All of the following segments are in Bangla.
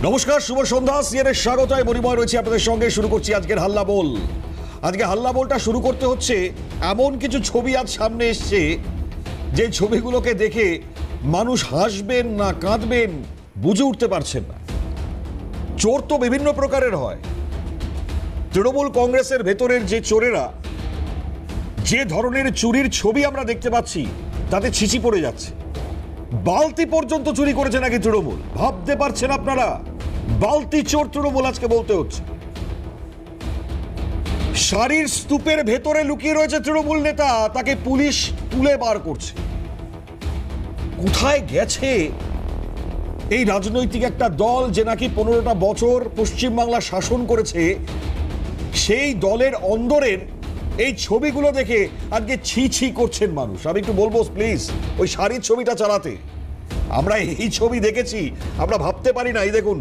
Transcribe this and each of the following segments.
নমস্কার, শুভ সন্ধ্যা। সিএনএর স্বাগত। মরিময় রয়েছে আপনাদের সঙ্গে। শুরু করছি আজকের হাল্লা বল। আজকে হাল্লা বলটা শুরু করতে হচ্ছে, এমন কিছু ছবি আজ সামনে এসছে যে ছবিগুলোকে দেখে মানুষ হাসবেন না কাঁদবেন বুঝে উঠতে পারছেন না। চোর তো বিভিন্ন প্রকারের হয়। তৃণমূল কংগ্রেসের ভেতরের যে চোরেরা যে ধরনের চুরির ছবি আমরা দেখতে পাচ্ছি তাতে ছিচি পড়ে যাচ্ছে। বালতি পর্যন্ত চুরি করেছে নাকি তৃণমূল, ভাবতে পারছেন আপনারা? বালতি চোর তৃণমূল আজকে বলতে হচ্ছে। শাড়ির স্তূপের ভেতরে লুকিয়ে রয়েছে তৃণমূল নেতা, তাকে পুলিশ তুলে বার করছে। কোথায় গেছে এই রাজনৈতিক একটা দল যে নাকি 15টা বছর পশ্চিমবাংলা শাসন করেছে? সেই দলের অন্দরের এই ছবিগুলো দেখে আজকে ছি ছি করছেন মানুষ। আমি একটু বলবো প্লিজ ওই শাড়ির ছবিটা চালাতে। আমরা এই ছবি দেখেছি, আমরা ভাবতে পারি না। এই দেখুন,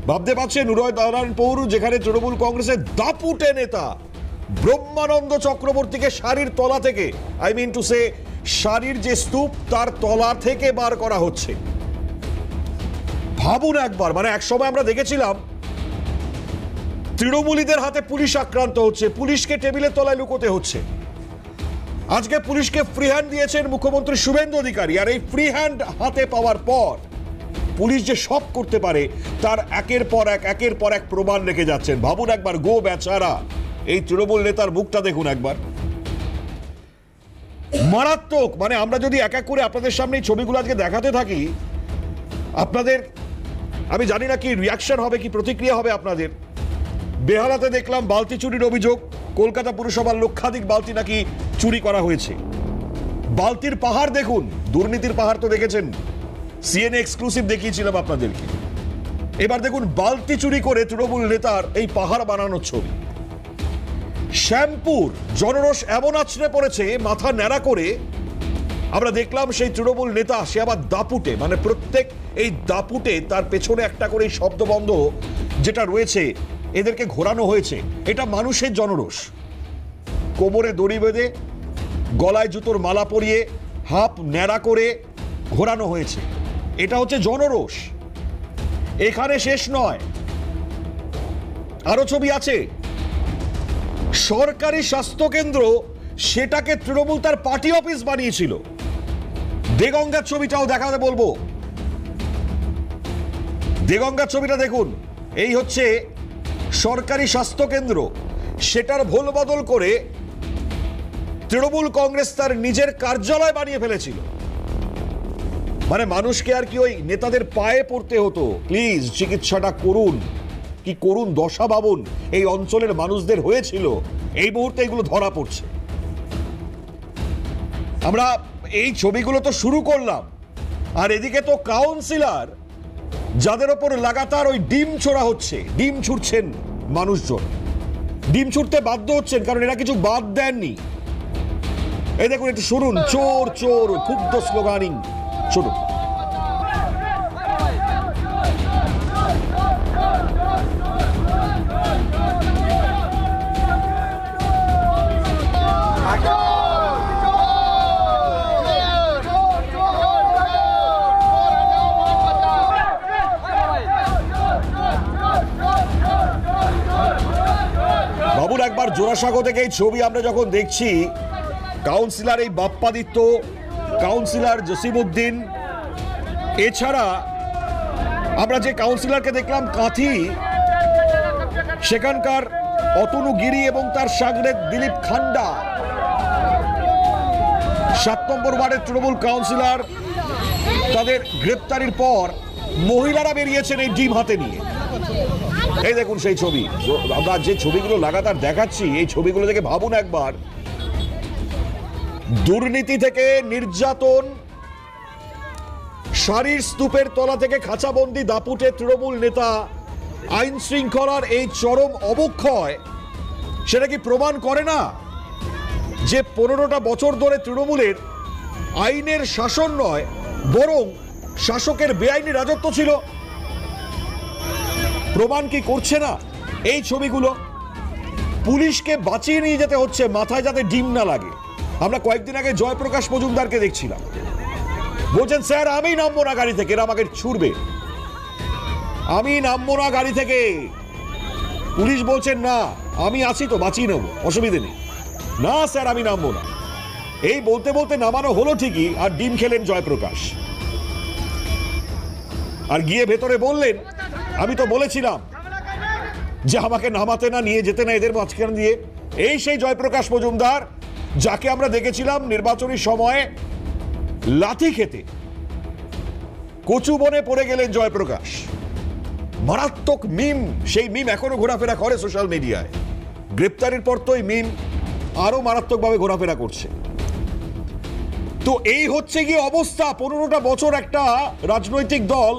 ভাবতে পারছেন উদয় নারায়ণ পৌর, যেখানে তৃণমূল কংগ্রেসের দাপুটে নেতা ব্রহ্মানন্দ চক্রবর্তীকে শাড়ির তলা থেকে, আই মিন টু সে শাড়ির যে স্তূপ তার তলা থেকে বার করা হচ্ছে। ভাবুন একবার, মানে এক সময় আমরা দেখেছিলাম তৃণমূলীদের হাতে পুলিশ আক্রান্ত হচ্ছে, পুলিশকে টেবিলের তলায় লুকোতে হচ্ছে। আজকে পুলিশকে ফ্রি হ্যান্ড দিয়েছেন মুখ্যমন্ত্রী শুভেন্দু অধিকারী। আর এই ফ্রি হ্যান্ড হাতে পাওয়ার পর পুলিশ যে সব করতে পারে তার একের পর এক প্রমাণ রেখে যাচ্ছেন। ভাবুন একবার, গো বেচারা এই তৃণমূল নেতার মুখটা দেখুন একবার। মারাত্মক। মানে আমরা যদি এক এক করে আপনাদের সামনে এই ছবিগুলো আজকে দেখাতে থাকি, আপনাদের আমি জানি না কি রিয়াকশন হবে, কি প্রতিক্রিয়া হবে আপনাদের। বেহালাতে দেখলাম বালতি চুরির অভিযোগ। কলকাতা পুরসভার লক্ষাধিক বালতি নাকি চুরি করা হয়েছে। বালতির পাহাড় দেখুন, দুর্নীতির পাহাড় তো দেখেছেন, সিএনএ এক্সক্লুসিভ দেখিয়েছিলাম আপনাদেরকে। এবার দেখুন বালতি চুরি করে তৃণমূল নেতার এই পাহাড় বানানোর ছবি। শ্যামপুর জনরোষ এমন আছড়ে পড়েছে, মাথা ন্যাড়া করে আমরা দেখলাম সেই তৃণমূল নেতা, সে আবার দাপুটে, মানে প্রত্যেক এই দাপুটে তার পেছনে একটা করে শব্দবন্ধ যেটা রয়েছে এদেরকে ঘোরানো হয়েছে। এটা মানুষের জনরোষ। কোমরে দড়ি বেঁধে, গলায় জুতোর মালা পরিয়ে, হাত ন্যাড়া করে ঘোরানো হয়েছে। এটা হচ্ছে জনরোষ। এখানে শেষ নয়, আরো ছবি আছে। সরকারি স্বাস্থ্যকেন্দ্র, সেটাকে তৃণমূল তার পার্টি অফিস বানিয়েছিল। দেগঙ্গার ছবিটাও দেখাতে বলবো। দেগঙ্গার ছবিটা দেখুন। এই হচ্ছে সরকারি স্বাস্থ্যকেন্দ্র, সেটার ভোল বদল করে তৃণমূল কংগ্রেস তার নিজের কার্যালয় বানিয়ে ফেলেছিল। মানে মানুষকে আর কি ওই নেতাদের পায়ে পড়তে হতো, প্লিজ চিকিৎসাটা করুন। কি করুন দশা ভাবুন এই অঞ্চলের মানুষদের হয়েছিল। এই মুহূর্তে এগুলো ধরা পড়ছে। আমরা এই ছবিগুলো তো শুরু করলাম, আর এদিকে তো কাউন্সিলর যাদের ওপর লাগাতার ওই ডিম ছোড়া হচ্ছে, ডিম ছুটছেন মানুষজন, ডিম ছুটতে বাধ্য হচ্ছেন, কারণ এরা কিছু বাদ দেননি। এই দেখুন, একটু শুনুন। চোর চোর ক্ষুব্ধ স্লোগানিং, শুনুন। বাবুর একবার জোড়াসাঁকো থেকে এই ছবি আমরা যখন দেখছি, কাউন্সিলর এই বাপ্পাদিত্য, কাউন্সিলর জসিমউদ্দিন, এছাড়া আমরা যে কাউন্সিলরকে দেখলাম কাঁথি, সেখানকার অতনু গিরি এবং তার সাগরেদ দিলীপ খান্ডা, 7 নম্বর ওয়ার্ডের তৃণমূল কাউন্সিলর, তাদের গ্রেপ্তারির পর মহিলারা বেরিয়েছেন এই ডিম হাতে নিয়ে। এই দেখুন সেই ছবি। আমরা যে ছবিগুলো লাগাতার দেখাচ্ছি, এই ছবিগুলো দেখে ভাবুন একবার, দুর্নীতি থেকে নির্যাতন, শাড়ির স্তূপের তলা থেকে খাঁচাবন্দি দাপুটে তৃণমূল নেতা, আইন শৃঙ্খলার এই চরম অবক্ষয়, সেটা কি প্রমাণ করে না যে 15টা বছর ধরে তৃণমূলের আইনের শাসন নয়, বরং শাসকের বেআইনি রাজত্ব ছিল? প্রমাণ কি করছে না এই ছবিগুলো? পুলিশকে বাঁচিয়ে নিয়ে যেতে হচ্ছে মাথায় যাতে ডিম না লাগে। আমরা কয়েকদিন আগে জয়প্রকাশ মজুমদারকে দেখছিলাম, বলছেন স্যার আমি নামবো না গাড়ি থেকে, এরা আমাকে ছুড়বে। আমি নামবো না গাড়ি থেকে। পুলিশ বলছেন না, আমি আছি তো, বাঁচিয়ে নেবো, অসুবিধে নেই। না স্যার, আমি নামবো না। এই বলতে বলতে নামানো হলো ঠিকই, আর ডিম খেলেন জয়প্রকাশ। আর গিয়ে ভেতরে বললেন, আমি তো বলেছিলাম যে আমাকে নামাতে না, নিয়ে যেতে না এদের মাঝখান দিয়ে। এই সেই জয়প্রকাশ মজুমদার যাকে আমরা দেখেছিলাম নির্বাচনী সময়ে লাথি খেতে। কচু বনে পড়ে গেলেন জয়প্রকাশ। মারাত্মক মিম, সেই মিম এখনো ঘোরাফেরা করে সোশ্যাল মিডিয়ায়। গ্রেপ্তারের পর তো এই মিম আরো মারাত্মকভাবে ঘোরাফেরা করছে। তো এই হচ্ছে গিয়ে অবস্থা। 15টা বছর একটা রাজনৈতিক দল,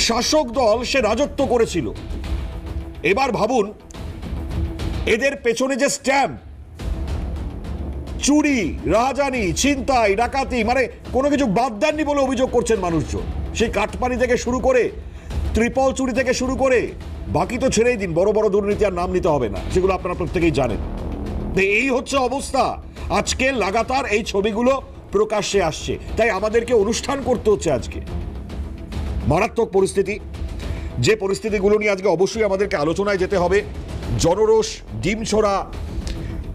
শাসক দল, সে রাজত্ব করেছিল। এবার ভাবুন, এদের পেছনে যে স্ট্যাম্প, চুরি, রাহাজানি, ছিনতাই, ডাকাতি, মানে কোনো কিছু বাদ দেননি বলে অভিযোগ করছেন মানুষজন। সেই কাটপানি থেকে শুরু করে, ত্রিপল চুরি থেকে শুরু করে, বাকি তো ছেড়েই দিন, বড় বড় দুর্নীতি আর নাম নিতে হবে না, সেগুলো আপনারা প্রত্যেকেই জানেন। এই হচ্ছে অবস্থা। আজকে লাগাতার এই ছবিগুলো প্রকাশ্যে আসছে, তাই আমাদেরকে অনুষ্ঠান করতে হচ্ছে আজকে। মারাত্মক পরিস্থিতি, যে পরিস্থিতিগুলো নিয়ে আজকে অবশ্যই আমাদেরকে আলোচনায় যেতে হবে। জনরোষ, ডিম ছোড়া,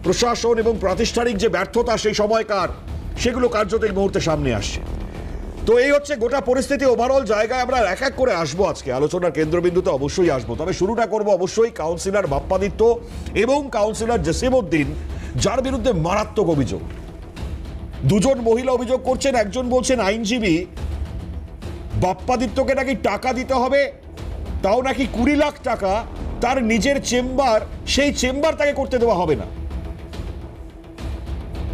প্রশাসন এবং প্রাতিষ্ঠানিক যে ব্যর্থতা সেই সময়কার, সেগুলো কার্যত এই মুহূর্তে সামনে আসছে। তো এই হচ্ছে গোটা পরিস্থিতি। ওভারঅল জায়গায় আমরা এক এক করে আসবো, আজকে আলোচনার কেন্দ্রবিন্দুতে অবশ্যই আসবো। তবে শুরুটা করবো অবশ্যই কাউন্সিলর বাপ্পাদিত্য এবং কাউন্সিলর জসিমউদ্দিন, যার বিরুদ্ধে মারাত্মক অভিযোগ। দুজন মহিলা অভিযোগ করছেন। একজন বলছেন আইনজীবী, বাপ্পাদিত্যকে নাকি টাকা দিতে হবে, তাও নাকি 20 লাখ টাকা। তার নিজের চেম্বার, সেই চেম্বার তাকে করতে দেওয়া হবে না।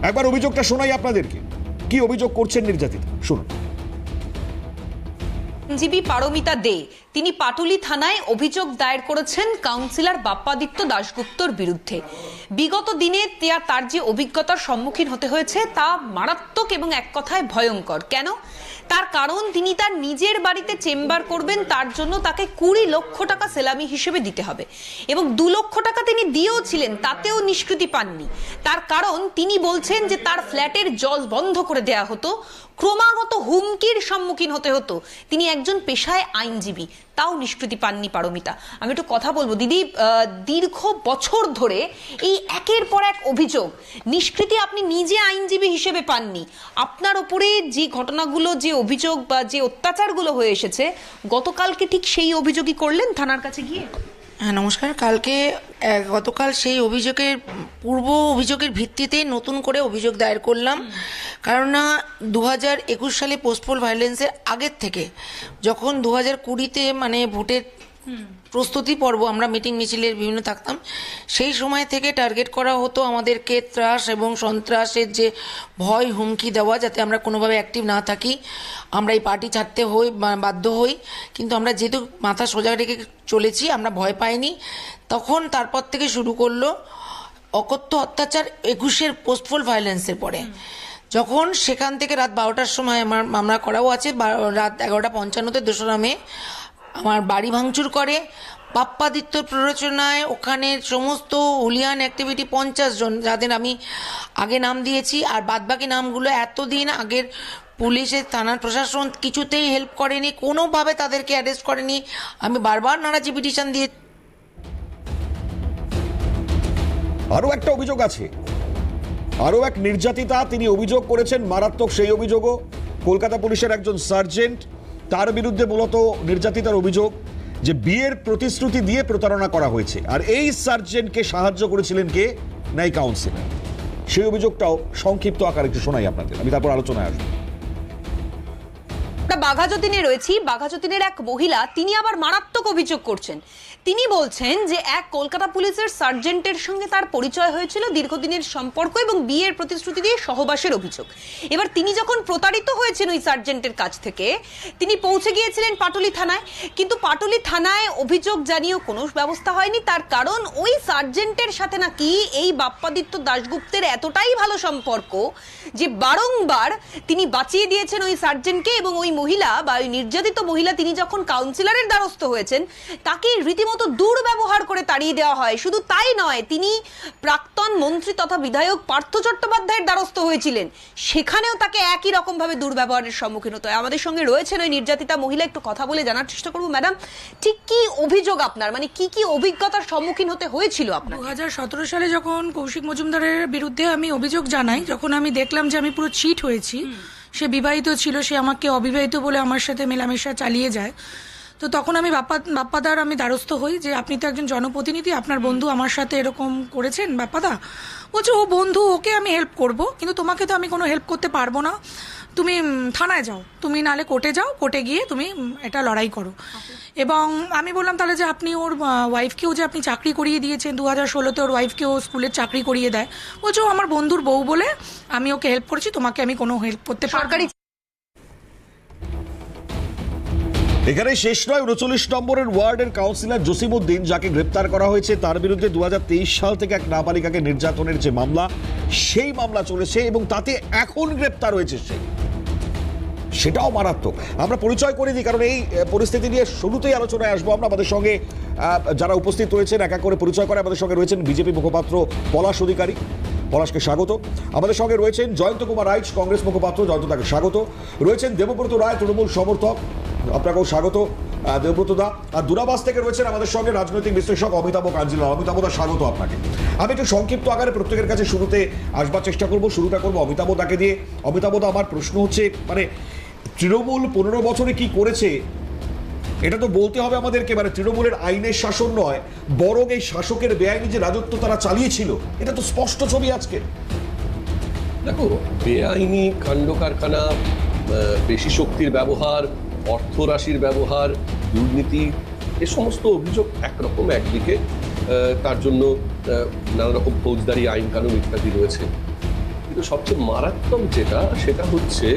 একবার অভিযোগটা শোনাই আপনাদেরকে, কি অভিযোগ করছেন নির্যাতিতা, শুনুন। আইনজীবী পারমিতা দে, তিনি পাটুলি থানায় অভিযোগ দায়ের করেছেন কাউন্সিলর বাপ্পাদিত্য দাশগুপ্তর বিরুদ্ধে। বিগত দিনে তার যে অভিজ্ঞতার সম্মুখীন হতে হয়েছে তা মারাত্মক এবং এক কথায় ভয়ঙ্কর। কেন? তার কারণ তিনি তার নিজের বাড়িতে চেম্বার করবেন, তার জন্য তাকে 20 লক্ষ টাকা সেলামি হিসেবে দিতে হবে, এবং 2 লক্ষ টাকা তিনি দিয়েও ছিলেন, তাতেও নিষ্কৃতি পাননি। তার কারণ তিনি বলছেন যে তার ফ্ল্যাটের জল বন্ধ করে দেয়া হতো, ক্রমাগত হুমকির সম্মুখীন হতে হতো। তিনি একজন পেশায় আইনজীবী, তাও নিষ্কৃতি পাননি পারমিতা। আমি একটু কথা বলবো দিদি, দীর্ঘ বছর ধরে এই একের পর এক অভিযোগ, নিষ্কৃতি আপনি নিজে আইনজীবী হিসেবে পাননি, আপনার ওপরে যে ঘটনাগুলো, যে অভিযোগ বা যে অত্যাচারগুলো হয়ে এসেছে, গতকালকে ঠিক সেই অভিযোগই করলেন থানার কাছে গিয়ে? হ্যাঁ নমস্কার। গতকাল সেই পূর্ব অভিযোগের ভিত্তিতে নতুন করে অভিযোগ দায়ের করলাম। কারণ 2021 সালে পোস্টপোল ভায়োলেন্সের আগের থেকে, যখন 2020-তে মানে ভোটের প্রস্তুতি পর্ব আমরা মিটিং মিছিলের বিভিন্ন থাকতাম, সেই সময় থেকে টার্গেট করা হতো আমাদেরকে ত্রাস এবং সন্ত্রাসের যে ভয়, হুমকি দেওয়া, যাতে আমরা কোনোভাবে অ্যাক্টিভ না থাকি, আমরা এই পার্টি ছাড়তে বাধ্য হই। কিন্তু আমরা যেহেতু মাথা সোজা রেখে চলেছি, আমরা ভয় পাইনি। তখন তারপর থেকে শুরু করলো অকথ্য অত্যাচার 21-এর পোস্টপোল ভায়োলেন্সের পরে। যখন সেখান থেকে রাত 12টার সময় আমার মামলা করাও আছে, রাত 11:55-তে 2রা মে আমার বাড়ি ভাঙচুর করে। বাপ্পাদিত্যর প্ররোচনায় ওখানে সমস্ত হুলিয়ান অ্যাক্টিভিটি 50 জন, যাদের আমি আগে নাম দিয়েছি, আর বাদবাকি নামগুলো এতদিন আগের পুলিশের, থানার প্রশাসন কিছুতেই হেল্প করেনি, কোনোভাবে তাদেরকে অ্যারেস্ট করেনি। আমি বারবার নারাজি পিটিশন দিয়ে। আরো একটা অভিযোগ আছে, আরো এক নির্যাতিতা তিনি অভিযোগ করেছেন মারাত্মক। সেই অভিযোগও কলকাতা পুলিশের একজন সার্জেন্ট, তার বিরুদ্ধে মূলত নির্যাতিতার অভিযোগ যে বিয়ের প্রতিশ্রুতি দিয়ে প্রতারণা করা হয়েছে। আর এই সার্জেন্টকে সাহায্য করেছিলেন কে? নাই কাউন্সিলর। সেই অভিযোগটাও সংক্ষিপ্ত আকারে একটু শোনাই আপনাদের, আমি তারপর আলোচনায় আসবো। বাঘাযতীনে রয়েছি। বাঘাযতীনের এক মহিলা, তিনি আবার মারাত্মক অভিযোগ করছেন। তিনি বলছেন যে এক কলকাতা পুলিশের সার্জেন্টের সঙ্গে তার পরিচয় হয়েছিল, দীর্ঘদিনের সম্পর্ক এবং বিয়ের প্রতিশ্রুতি দিয়ে সহবাসের অভিযোগ। এবার তিনি যখন প্রতারিত হয়েছেন ওই সার্জেন্টের কাছ থেকে, তিনি পৌঁছে গিয়েছিলেন পাটুলি থানায়, কিন্তু পাটুলি থানায় অভিযোগ জানিয়েও কোনো ব্যবস্থা হয়নি। তার কারণ ওই সার্জেন্টের সাথে নাকি এই বাপ্পাদিত্য দাশগুপ্তের এতটাই ভালো সম্পর্ক যে বারংবার তিনি বাঁচিয়ে দিয়েছেন ওই সার্জেন্টকে, এবং ওই মহিলা বা ওই নির্যাতিত মহিলা তিনি যখন কাউন্সিলরের দ্বারস্থ হয়েছেন, তাকে রীতিমতো রীতিমতো দুর্ব্যবহার করে তাড়িয়ে দেওয়া হয়। শুধু তাই নয়, তিনি প্রাক্তন মন্ত্রী তথা বিধায়ক পার্থ চট্টোপাধ্যায়ের দ্বারস্থ হয়েছিলেন, সেখানেও তাকে একই রকম ভাবে দুর্ব্যবহারের সম্মুখীন হতে হয়। আমাদের সঙ্গে রয়েছেন ওই নির্যাতিতা মহিলা, একটু কথা বলে জানার চেষ্টা করবো। ম্যাডাম, ঠিক কি অভিযোগ আপনার, মানে কি কি অভিজ্ঞতার সম্মুখীন হতে হয়েছিল আপনার? 2017 সালে যখন কৌশিক মজুমদারের বিরুদ্ধে আমি অভিযোগ জানাই, যখন আমি দেখলাম যে আমি পুরো চিট হয়েছি, সে বিবাহিত ছিল, সে আমাকে অবিবাহিত বলে আমার সাথে মেলামেশা চালিয়ে যায়, তো তখন আমি বাপ্পাদার আমি দ্বারস্থ হই যে আপনি তো একজন জনপ্রতিনিধি, আপনার বন্ধু আমার সাথে এরকম করেছেন। বাপ্পাদা বলছে ও বন্ধু, ওকে আমি হেল্প করব, কিন্তু তোমাকে তো আমি কোনো হেল্প করতে পারবো না, তুমি থানায় যাও, তুমি নালে কোর্টে যাও, কোর্টে গিয়ে তুমি এটা লড়াই করো। এবং আমি বললাম তাহলে যে আপনি ওর ওয়াইফকেও যে আপনি চাকরি করিয়ে দিয়েছেন, 2016-তে ওর ওয়াইফকেও স্কুলের চাকরি করিয়ে দেয়, বলছে ও আমার বন্ধুর বউ বলে আমি ওকে হেল্প করেছি, তোমাকে আমি কোনো হেল্প করতে পারবো সরকারি না। এখানে শেষ নয়, 39 নম্বরের ওয়ার্ডের কাউন্সিলর জসিমউদ্দিন, যাকে গ্রেপ্তার করা হয়েছে, তার বিরুদ্ধে 2023 সাল থেকে এক নাবালিকাকে নির্যাতনের যে মামলা, সেই মামলা চলেছে এবং তাতে এখন গ্রেপ্তার হয়েছে সে, সেটাও মারাত্মক। আমরা পরিচয় করে দিই, কারণ এই পরিস্থিতি নিয়ে শুরুতেই আলোচনায় আসবো আমরা। আমাদের সঙ্গে যারা উপস্থিত রয়েছেন এক এক করে পরিচয় করে, আমাদের সঙ্গে রয়েছেন বিজেপি মুখপাত্র পলাশ অধিকারী, পলাশকে স্বাগত। আমাদের সঙ্গে রয়েছেন জয়ন্ত কুমার রাইচ, কংগ্রেস মুখপাত্র, জয়ন্ত তাকে স্বাগত। রয়েছেন দেবব্রত রায়, তৃণমূল সমর্থক, আপনাকেও স্বাগত দেবব্রত দা। আর দূরাবাস থেকে রয়েছেন আমাদের সঙ্গে রাজনৈতিক বিশ্লেষক অমিতাভ কাঞ্জিলাল। অমিতাভ দা, স্বাগত আপনাকে। আমি একটু সংক্ষিপ্ত আকারে প্রত্যেকের কাছে শুরুতে আসবার চেষ্টা করব। শুরুটা করবো অমিতাভ দাকে দিয়ে। অমিতাভ দা, আমার প্রশ্ন হচ্ছে, মানে তৃণমূল 15 বছরে কি করেছে এটা তো বলতে হবে আমাদেরকে। মানে তৃণমূলের আইনের শাসন নয়, বরং এই শাসকের বেআইনি যে রাজত্ব তারা চালিয়েছিল, এটা তো স্পষ্ট ছবি আজকে। দেখো, বেআইনি কাণ্ড কারখানা, বেশি শক্তির ব্যবহার, অর্থরাশির ব্যবহার, দুর্নীতি, এ সমস্ত অভিযোগ একরকম একদিকে, তার জন্য নানা রকম ফৌজদারি আইন কানুন ইত্যাদি রয়েছে। কিন্তু সবচেয়ে মারাত্মক যেটা, সেটা হচ্ছে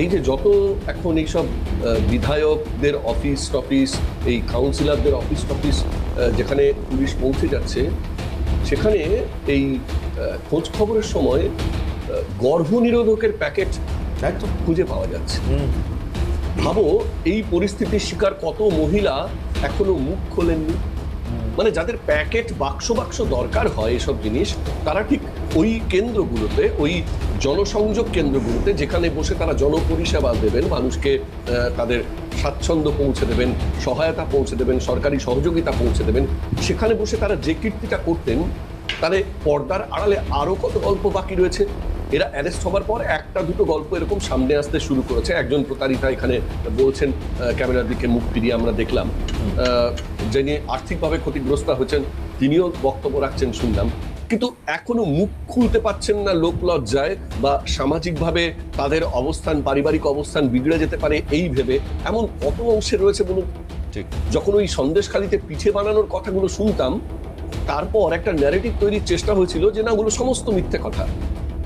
এই যে যত এখন এইসব বিধায়কদের অফিস টফিস, এই কাউন্সিলরদের অফিস টফিস যেখানে পুলিশ পৌঁছে যাচ্ছে, সেখানে এই খোঁজ খবরের সময় গর্ভনিরোধকের প্যাকেট একদম খুঁজে পাওয়া যাচ্ছে। ভাবো, এই পরিস্থিতির শিকার কত মহিলা এখনো মুখ খোলেননি। মানে যাদের প্যাকেট বাক্স বাক্স দরকার হয় এসব জিনিস, তারা ঠিক ওই কেন্দ্রগুলোতে, ওই জনসংযোগ কেন্দ্রগুলোতে, যেখানে বসে তারা জনপরিষেবা দেবেন, মানুষকে তাদের স্বাচ্ছন্দ্য পৌঁছে দেবেন, সহায়তা পৌঁছে দেবেন, সরকারি সহযোগিতা পৌঁছে দেবেন, সেখানে বসে তারা যে কীর্তিটা করতেন, তাহলে পর্দার আড়ালে আরও কত গল্প বাকি রয়েছে। এরা অ্যারেস্ট হবার পর একটা দুটো গল্প এরকম সামনে আসতে শুরু করেছে। একজন প্রতারিতা এখানে বলছেন, ক্যামেরার দিকে মুখ ফিরিয়ে আমরা দেখলাম, যিনি আর্থিকভাবে ক্ষতিগ্রস্ত হয়েছেন, তিনিও বক্তব্য রাখছেন শুনলাম, কিন্তু এখনো মুখ খুলতে পারছেন না লোক লজ্জায়, বা সামাজিকভাবে তাদের অবস্থান, পারিবারিক অবস্থান বিগড়ে যেতে পারে এই ভেবে। এমন কত অংশে রয়েছে বলুন। ঠিক যখন ওই সন্দেশখালিতে পিঠে বানানোর কথাগুলো শুনতাম, তারপর একটা ন্যারেটিভ তৈরির চেষ্টা হয়েছিল যে না, ওগুলো সমস্ত মিথ্যে কথা।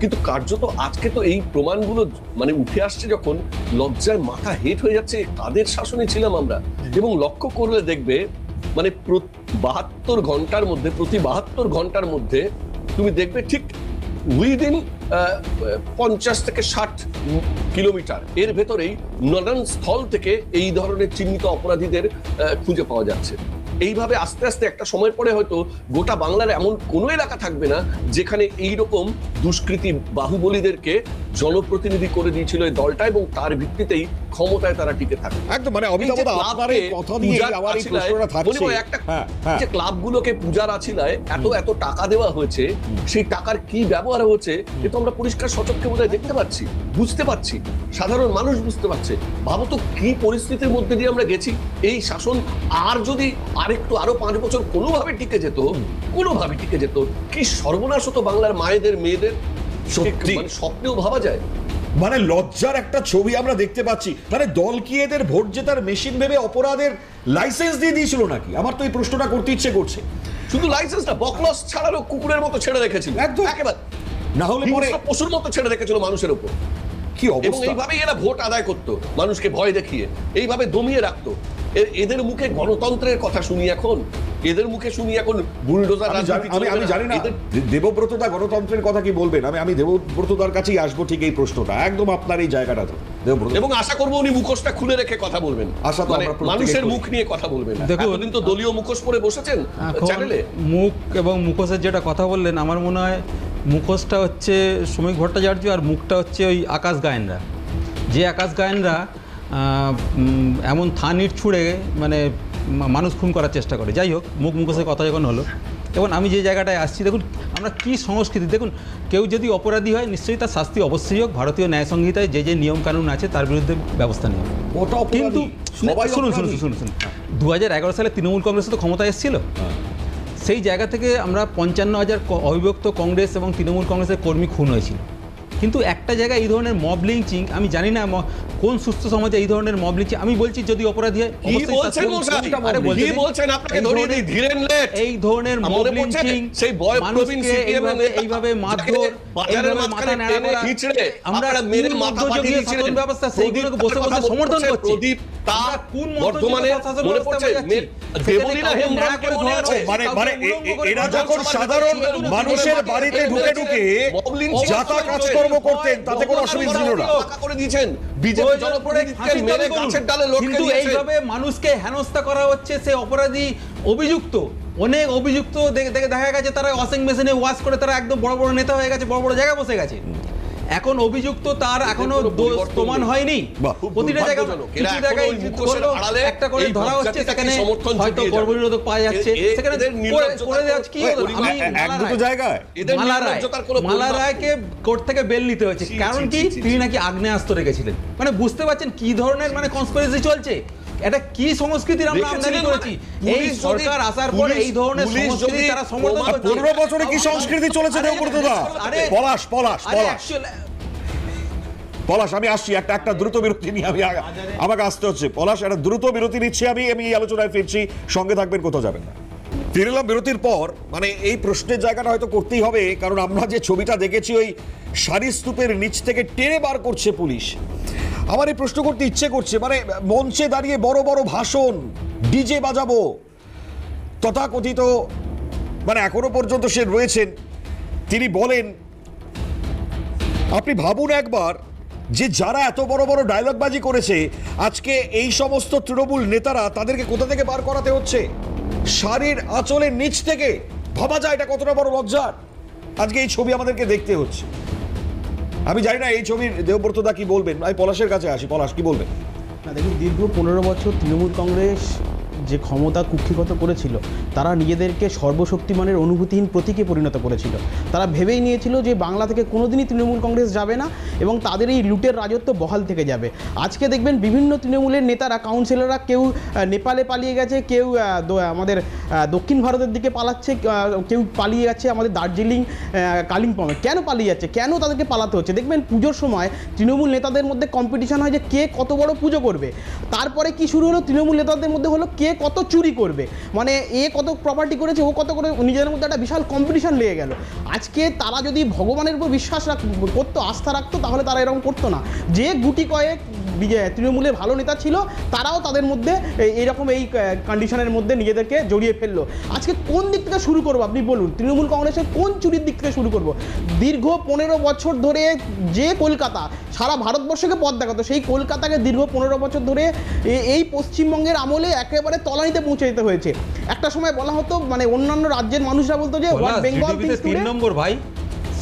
কিন্তু কার্যত আজকে তো এই প্রমাণগুলো মানে উঠে আসছে, যখন লজ্জায় মাথা হেট হয়ে যাচ্ছে, কাদের শাসনে ছিলাম আমরা। এবং লক্ষ্য করলে দেখবে, মানে প্রতি 72 ঘন্টার মধ্যে তুমি দেখবে ঠিক উইদিন 50 থেকে 60 কিলোমিটার এর ভেতরেই নানান স্থল থেকে এই ধরনের চিহ্নিত অপরাধীদের খুঁজে পাওয়া যাচ্ছে। এইভাবে আস্তে আস্তে একটা সময়ের পরে হয়তো গোটা বাংলার এমন কোনো এলাকা থাকবে না যেখানে এইরকম দুষ্কৃতী বাহুবলীদেরকে জনপ্রতিনিধি করে দিয়েছিল এই দলটা, এবং তার ভিত্তিতেই ক্ষমতায় তারা টিকে থাকে। একদম, মানে অমিতাভ দা, আপনার এই কথা দিয়ে আমার এই প্রশ্নটা থাকছে। একটা যে ক্লাবগুলোকে পূজার আছিলায় এত টাকা দেওয়া হয়েছে, সেই টাকার কি ব্যবহার হচ্ছে এ তো আমরা পরিষ্কার সচক্ষে বোধহয় দেখতে পাচ্ছি, বুঝতে পারছি, সাধারণ মানুষ বুঝতে পারছে। ভাবো তো কি পরিস্থিতির মধ্যে দিয়ে আমরা গেছি। এই শাসন আর যদি আরো 5 বছর কোনোভাবে টিকে যেত, কি সর্বনাশ হতো বাংলার মায়েদের, মেয়েদের। সত্যি স্বপ্নেও ভাবা যায়। মানে লজ্জার একটা ছবি আমরা দেখতে পাচ্ছি। মানে দল কি এদের ভোট জেতার মেশিন ভেবে অপরাধের লাইসেন্স দিয়ে দিয়েছিল নাকি? আমার তো এই প্রশ্নটা করতে ইচ্ছে করছে। শুধু লাইসেন্স না, বকলস ছাড়ারও কুকুরের মতো ছেড়ে রেখেছিল, একদম একেবারে না হলে পরে পশুর মতো ছেড়ে রেখেছিল মানুষের উপর। কি অবস্থা! এইভাবেই এরা ভোট আদায় করতো, মানুষকে ভয় দেখিয়ে এইভাবে দমিয়ে রাখতো। এদের মুখে গণতন্ত্রের কথা শুনি এখন, এদের মুখে শুনি এখন বুলডোজার রাজনীতি। আমি জানি না দেবব্রত দা গণতন্ত্রের কথা কি বলবেন। আমি দেবব্রত দার কাছেই আসবো ঠিক এই প্রশ্নটা, একদম আপনার এই জায়গাটা তো। দেবব্রত। এবং আশা করবো উনি মুখোশটা খুলে রেখে কথা বলবেন, আশা তো মানে আমরা প্রত্যেকেই মানুষের করি। মুখ নিয়ে কথা বলবেন। দেখুন, এতদিন তো দলীয় মুখোশ পরে বসেছেন এখন চ্যানেলে। মুখ এবং মুখোশের যেটা কথা বললেন, আমার মনে হয় মুখোশটা হচ্ছে শ্রমিক ভট্টাচার্য আর মুখটা হচ্ছে ওই আকাশ গায়েনরা, যে আকাশ গায়েনরা এমন থানির ছুঁড়ে মানে মানুষ খুন করার চেষ্টা করে। যাই হোক, মুখোশের কথা যখন হলো, এবং আমি যে জায়গাটায় আসছি, দেখুন আমরা কি সংস্কৃতি, দেখুন কেউ যদি অপরাধী হয় নিশ্চয়ই তার শাস্তি অবশ্যই হোক, ভারতীয় ন্যায় সংহিতায় যে যে নিয়মকানুন আছে তার বিরুদ্ধে ব্যবস্থা নেওয়া। ওটা অপরাধী, কিন্তু সবাই শুনুন অপরাধী। শুনুন শুনুন 2011 সালে তৃণমূল কংগ্রেস তো ক্ষমতায় এসেছিল, সেই জায়গা থেকে আমরা 55,000 অবিভক্ত কংগ্রেস এবং তৃণমূল কংগ্রেসের কর্মী খুন হয়েছিল। কিন্তু একটা জায়গায় এই ধরনের মব লিঞ্চিং, আমি জানি না কোন সুস্থ সমাজে এই ধরনের মব লিঞ্চিং, আমি বলছি যদি অপরাধী হয় কি অবশ্যই বলছেন মশাই? আরে বলতে কি দিন। বলছেন? আপনাকে এই ধরিয়ে ধরনের- দিই, ধীরেন লেট। এই ধরনের মব মনে পড়ছে লিঞ্চিং, সেই বয় প্রবীণ মানুষকে CPM এর নেতা এইভাবে মারধর, যাকে বাজারের এইভাবে মাঝখানে মাথা নেড়া টেনে করা, হিঁচড়ে আমরা আপনারা মেরে কোন মাথা মধ্যযুগীয় ফাটিয়ে দিয়েছিলেন। শাসন ব্যবস্থা সেইগুলোকে বসে প্রদীপ বসে তার সমর্থন কথা করছে। প্রদীপ তার আমরা কোন বর্তমানে শাসন মনে ব্যবস্থা পড়ছে যাচ্ছি? দেবলীনা সেখানে হেমব্রম কাউকে মনে আছে? মানে মানে উলঙ্গ করে এরা বসে যখন সবার সাধারণ ভেতরে মানুষের বাড়িতে ঢুকে ঢুকে যাতা কাজকর্ম করতেন তাতে কোনো অসুবিধা ছিল না। ফাঁকা করে দিয়েছেন, বিজেপি জনপ্রতিনিধিকে মেরে গাছের ডালে লটকে কিন্তু দিয়েছেন। এইভাবে মানুষকে হেনস্থা করা হচ্ছে, সে অপরাধী অভিযুক্ত, অনেক অভিযুক্ত দেখা গেছে তারা ওয়াশিং মেশিনে ওয়াশ করে তারা একদম বড় বড় নেতা হয়ে গেছে, বড় বড় জায়গায় বসে গেছে। এখন অভিযুক্ত তার এখনো কোনো দোষ পরিবর্তন প্রমাণ নেই। হয়নি, বাহ, খুব প্রতিটা জায়গায় দুর্ভাগ্যজনক। কিছু এরা জায়গায় এখনো ওই মুখোশের আড়ালে একটা করে এই ধরা হচ্ছে, ভাবজাতিটাকে সেখানে সমর্থন হয়তো জুগিয়ে যাবে। কর্মবিরোধক পাওয়া যাচ্ছে, সেখানে এদের নির্লজ্জতা করে দেওয়া হচ্ছে। কি হলো? পরিমাণ- আমি এক দুটো জায়গায় এদের মালা রায়, নির্লজ্জতার কোনো মালা পরিমাপ নেই। রায়কে কোর্ট থেকে বেল নিতে হয়েছে, ছি, কারণ ছি, কি ছি, ছি, তিনি ছি। নাকি আগ্নেয়াস্ত্র রেখেছিলেন। মানে বুঝতে পারছেন কি ধরনের মানে কনস্পিরেসি চলছে, এটা কি সংস্কৃতির আমরা আমদানি রেখেছিলেন করেছি। মানে এই পুলিশ সরকার যদি- আসার পরে এই ধরনের পুলিশ সংস্কৃতি যদি তারা সমর্থন প্রমাণ- করছে। 15 বছরে কি সংস্কৃতি চলেছে আরে, দেবব্রতদা? আরে, পলাশ পলাশ আরে, পলাশ actually- পলাশ আমি আসছি, একটা দ্রুত বিরতি নিয়ে আমি আমাকে আসতে হচ্ছে। পলাশ, একটা দ্রুত বিরতি নিচ্ছি, আমি এই আলোচনায় ফিরছি, সঙ্গে থাকবেন, কোথাও যাবেন না। ফিরলাম বিরতির পর। মানে এই প্রশ্নের জায়গাটা হয়তো করতেই হবে, কারণ আমরা যে ছবিটা দেখেছি ওই সারি স্তূপের নিচ থেকে টেনে বার করছে পুলিশ। আমার এই প্রশ্ন করতে ইচ্ছে করছে, মানে মঞ্চে দাঁড়িয়ে বড় বড় ভাষণ, ডিজে বাজাবো, তথাকথিত মানে এখনো পর্যন্ত সে রয়েছেন, তিনি বলেন, আপনি ভাবুন একবার যে যারা এত বড় বড় ডায়লগবাজি করেছে, আজকে এই সমস্ত তৃণমূল নেতারা তাদেরকে কোথা থেকে বার করাতে হচ্ছে? শাড়ির আঁচলের নিচ থেকে। ভাবা যায় এটা কতটা বড় লজ্জার। আজকে এই ছবি আমাদেরকে দেখতে হচ্ছে। আমি জানি না এই ছবির দেবব্রতদা কি বলবেন। আমি পলাশের কাছে আসি। পলাশ, কি বলবেন? না দেখুন, দীর্ঘ 15 বছর তৃণমূল কংগ্রেস যে ক্ষমতা কুক্ষিগত করেছিল, তারা নিজেদেরকে সর্বশক্তিমানের অনুভূতিহীন প্রতীকে পরিণত করেছিল। তারা ভেবেই নিয়েছিল যে বাংলা থেকে কোনোদিনই তৃণমূল কংগ্রেস যাবে না এবং তাদের এই লুটের রাজত্ব বহাল থেকে যাবে। আজকে দেখবেন বিভিন্ন তৃণমূলের নেতারা, কাউন্সিলররা কেউ নেপালে পালিয়ে গেছে, কেউ আমাদের দক্ষিণ ভারতের দিকে পালাচ্ছে, কেউ পালিয়ে যাচ্ছে আমাদের দার্জিলিং, কালিম্পংয়ে। কেন পালিয়ে যাচ্ছে, কেন তাদেরকে পালাতে হচ্ছে? দেখবেন পুজোর সময় তৃণমূল নেতাদের মধ্যে কম্পিটিশন হয় যে কে কত বড় পুজো করবে। তারপরে কি শুরু হলো? তৃণমূল নেতাদের মধ্যে হলো কে কত চুরি করবে, মানে এ কত প্রপার্টি করেছে, ও কত করে, নিজেদের মধ্যে একটা বিশাল কম্পিটিশন লেগে গেল। আজকে তারা যদি ভগবানের উপর বিশ্বাস করতো, আস্থা রাখতো, তাহলে তারা এরকম করতো না। যে গুটি কয়েক তৃণমূলের ভালো নেতা ছিল, তারাও তাদের মধ্যে এইরকম এই কন্ডিশনের মধ্যে নিজেদেরকে জড়িয়ে ফেললো। আজকে কোন দিক থেকে শুরু করবো আপনি বলুন? তৃণমূল কংগ্রেসের কোন চুরির দিক থেকে শুরু করব? দীর্ঘ 15 বছর ধরে যে কলকাতা সারা ভারতবর্ষকে পথ দেখাতো, সেই কলকাতাকে দীর্ঘ 15 বছর ধরে এই পশ্চিমবঙ্গের আমলে একেবারে তলানিতে পৌঁছে যেতে হয়েছে। একটা সময় বলা হতো, মানে অন্যান্য রাজ্যের মানুষরা বলতো যে হোয়াট বেঙ্গল থিংস টুডে। 3 নম্বর ভাই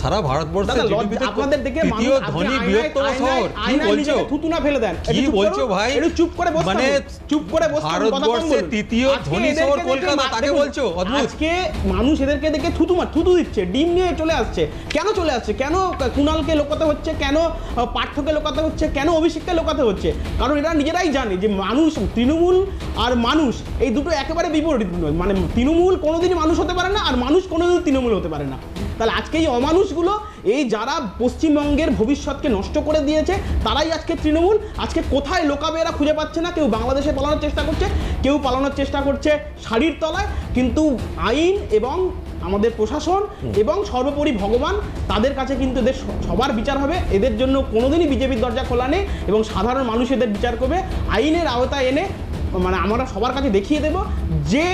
সারা ভারতবর্ষে আপনাদের দেখে তৃতীয় ধনী বৃহত্তম শহর। কি বলছো? থুতু না ফেলে দেন। কি বলছো ভাই? একটু চুপ করে বসুন, মানে চুপ করে বসুন। ভারতবর্ষের তৃতীয় ধনী শহর কলকাতা, তাকে বলছো? অদ্ভুত। আজকে মানুষ এদেরকে দেখে থুতু দিচ্ছে, ডিম নিয়ে চলে আসছে। কেন চলে আসছে? কেন কুণালকে লোকাতে হচ্ছে? কেন পার্থকে লোকাতে হচ্ছে? কেন অভিষেককে লোকাতে হচ্ছে? কারণ এরা নিজেরাই জানে যে মানুষ, তৃণমূল আর মানুষ এই দুটো একেবারে বিপরীত। মানে তৃণমূল কোনোদিনই মানুষ হতে পারে না, আর মানুষ কোনোদিন তৃণমূল হতে পারে না। তাহলে আজকে এই অমানুষগুলো, এই যারা পশ্চিমবঙ্গের ভবিষ্যৎকে নষ্ট করে দিয়েছে, তারাই আজকে তৃণমূল। আজকে কোথায় লোকাবে এরা খুঁজে পাচ্ছে না। কেউ বাংলাদেশে পালানোর চেষ্টা করছে, কেউ পালানোর চেষ্টা করছে শাড়ির তলায়, কিন্তু আইন এবং আমাদের প্রশাসন এবং সর্বোপরি ভগবান, তাদের কাছে কিন্তু এদের সবার বিচার হবে। এদের জন্য কোনোদিনই বিজেপির দরজা খোলা নেই এবং সাধারণ মানুষ এদের বিচার করবে আইনের আওতায় এনে। মানে আমরা সবার কাছে দেখিয়ে দেব যে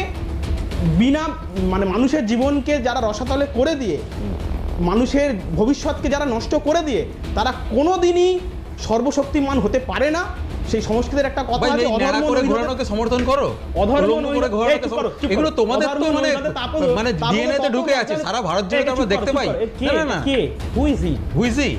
বিনা মানে মানুষের জীবনকে যারা রসাতলে করে দিয়ে, মানুষের ভবিষ্যৎকে যারা নষ্ট করে দিয়ে, তারা কোনোদিনই সর্বশক্তিমান হতে পারে না। সেই সংস্কৃতির একটা কথা ভাই, আছে, এই ন্যাড়া অধর্ম করে নৈধতে- ঘোরানোকে সমর্থন করো, অধর্ম উলঙ্গ করে নৈধ- ঘোরানোকে এই চুপ করো, চুপ করো। এগুলো তোমাদের তো অধর্ম মানে নৈধতে তাপদ- মানে তাপদ ডিএনএ তে তত্ত্ব ঢুকে আছে, বলতে- সারা ভারত জুড়ে তো এই আমরা চুপ দেখতে করো, পাই। চুপ করো। কে- না না কে? Who is he? হুইজি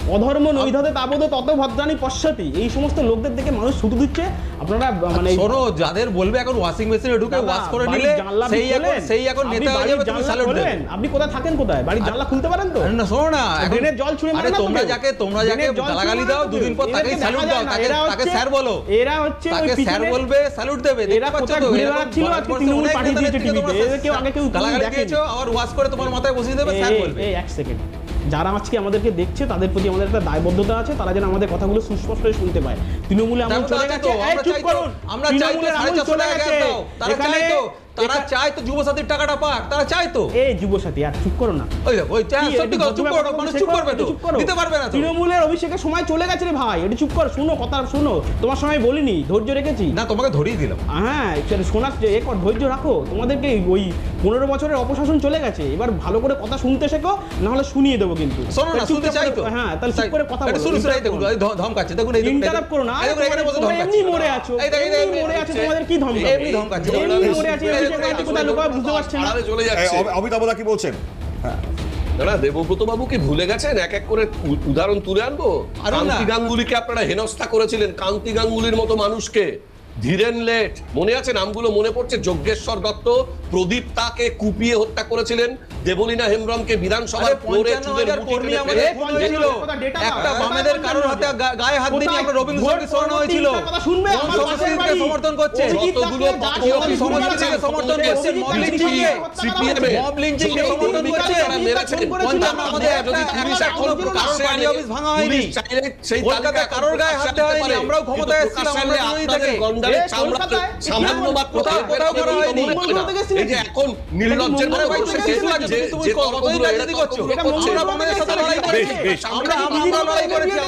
অধর্ম নৈধতে তাপদ তত ভদ্রাণী পশ্চাতি, এই সমস্ত লোকদের দেখে মানুষ ছুটে দিচ্ছে। আপনারা মানে শোনো, যাদের বলবে এখন ওয়াশিং মেশিনে ঢুকে দাদা, ওয়াশ করে বাড়ির নিলে জানলা সেই এখন আপনি নেতা হয়ে বাড়ির যাবে, তুমি জানলা স্যালুট দেবে। খোলেন? আপনি কোথায় থাকেন, কোথায় বাড়ির জানলা খুলতে পারেন তো? আরে না, শোনো না, এখন ড্রেনের জল ছুঁড়ে মারে আরে না তোমরা কেউ? যাকে ড্রেনের জল ছুঁড়ে গালাগালি মারে দাও, না দুদিন কেউ? পর তাকে এদেরকে স্যালুট দেখা দাও, যায় না। তাকে স্যার বলো, এরা হচ্ছে তাকে ওই স্যার পিছনে- বলবে, স্যালুট দেবে। দেখতে এরা পাচ্ছ কোথায় তো, ঘুরে এরকম বেড়াচ্ছিল, আজকে ভারতবর্ষে তৃণমূল অনেক পাঠিয়ে নেতাদের দিয়েছে থেকে তোমরা টিভিতে। এদের কেউ আগে কেউ গালাগালি দেখেনি। দিয়েছো, আবার ওয়াশ করে তোমার মাথায় বসিয়ে দেবে, স্যার বলবে। এই এক সেকেন্ড, যারা আজকে আমাদেরকে দেখছে তাদের প্রতি আমাদের একটা দায়বদ্ধতা আছে, তারা যেন আমাদের কথাগুলো সুস্পষ্ট হয়ে শুনতে পায়। তৃণমূলে আমল দেখো তো, চলে আছে গেছে, তো, এই আমরা চুপ চাই তো, করুন। আমরা চাই তো তৃণমূলের আমল 450 চলে টাকা গেছে। গ্যাস দাও, তারা এখানে- চাই তো, তারা চায় তো যুবসাথীর টাকাটা পাক, তারা চায় তো। এই যুবসাথী আর চুপ করো না। ওই দেখো, ওই কি, সত্যি একটু কথা, চুপ করো, ভদ্র মানুষ ব্যাপারটা চুপ করবে তো, চুপ করো। দিতে পারবে না তো। তৃণমূলের অভিষেকের সময় চলে গেছে রে ভাই, এটা চুপ কর, শুনো কথা শুনো। তোমার সময় বলিনি, ধৈর্য রেখেছি। না, তোমাকে ধরিয়ে দিলাম। হ্যাঁ, সেটা শোনার এ কর, ধৈর্য রাখো। তোমাদেরকে ওই 15 বছরের অপশাসন চলে গেছে, এবার ভালো করে কথা শুনতে শেখো, না হলে শুনিয়ে দেবো কিন্তু। শোনো না, তাহলে শুনতে চুপচাপ চাই করে- তো। হ্যাঁ, তাহলে চুপ করে কথা এটা বলো। শুরু শুরু, এই দেখুন, interrupt এই ধমকাচ্ছে, দেখুন এই Interrupt করো না, এই দেখুন, এখানে বসে তোমরা ধমকাচ্ছে। এমনি মরে আছো, এই দেখো, এমনি মরে আছো, তোমাদের কি ধমকাবে? এমনি ধমকাচ্ছে। এমনি মরে আছে, এই বিষয়ে কাউকে কোথায় লুকাবে বুঝতে পারছে না। আড়ালে চলে যাচ্ছে। অমিতাভদা কি বলছেন? না, দেবব্রত বাবু কি ভুলে গেছেন? এক এক করে উদাহরণ তুলে আনবো। আরো না। কান্তি গাঙ্গুলিকে আপনারা হেনস্থা করেছিলেন, কান্তি গাঙ্গুলির মতো মানুষকে। ধীরেন লেট, মনে আছে নামগুলো? মনে পড়ছে? যজ্ঞেশ্বর দত্ত, প্রদীপ তাকে কুপিয়ে হত্যা করেছিলেন, দেবলীনা হেমব্রমকে বিধানসভার আরে ফ্লোরে 55,000 চুলের কর্মী মুঠি আমাদের ফেলে খুন হয়েছিল। একটা বামেদের কারোর হাতে গায়ে হাত দিয়ে আমরা রবীন্দ্র সঙ্গীত শোনানো হয়েছিল। কথা শুনবে, কোন আমার পাশের সংস্কৃতিকে বাড়ি। সমর্থন করছে? যতগুলো পার্টি অফিস সমাজকে সমর্থন করছে, মব লিঞ্চিংকে, মব লিঞ্চিংকে সমর্থন করছে। তারা মেরেছেন। 55 আমাদের যদি একটা পুলিশ এখনো এখন কারোর পার্টি অফিস ভাঙা হয়নি। পুলিশ চাইলে সেই কলকাতায় তালিকা কারোর গায়ে হাত দেওয়া হয়নি, পারে। আমরাও ক্ষমতায় কিন্তু এসেছিলাম, প্রকাশ্যে আমরা বিরোধী আপনাদের থেকে। গন্ডারের এ, চামড়াতে কলকাতায় সামান্য মাত্র কোথাও করা হয়নি। এই যে এখন নির্লজ্জের মতো আরে ভাই, বসে তুমি কিছু লাগছে, যে- তুমি যে কতদিন তর্কগুলো রাজনীতি এরা করছো? তর্কগুলো করছে। আমরা বামেদের সাথে লড়াই করেছি, বেশ, আমরা লড়াই করেছি,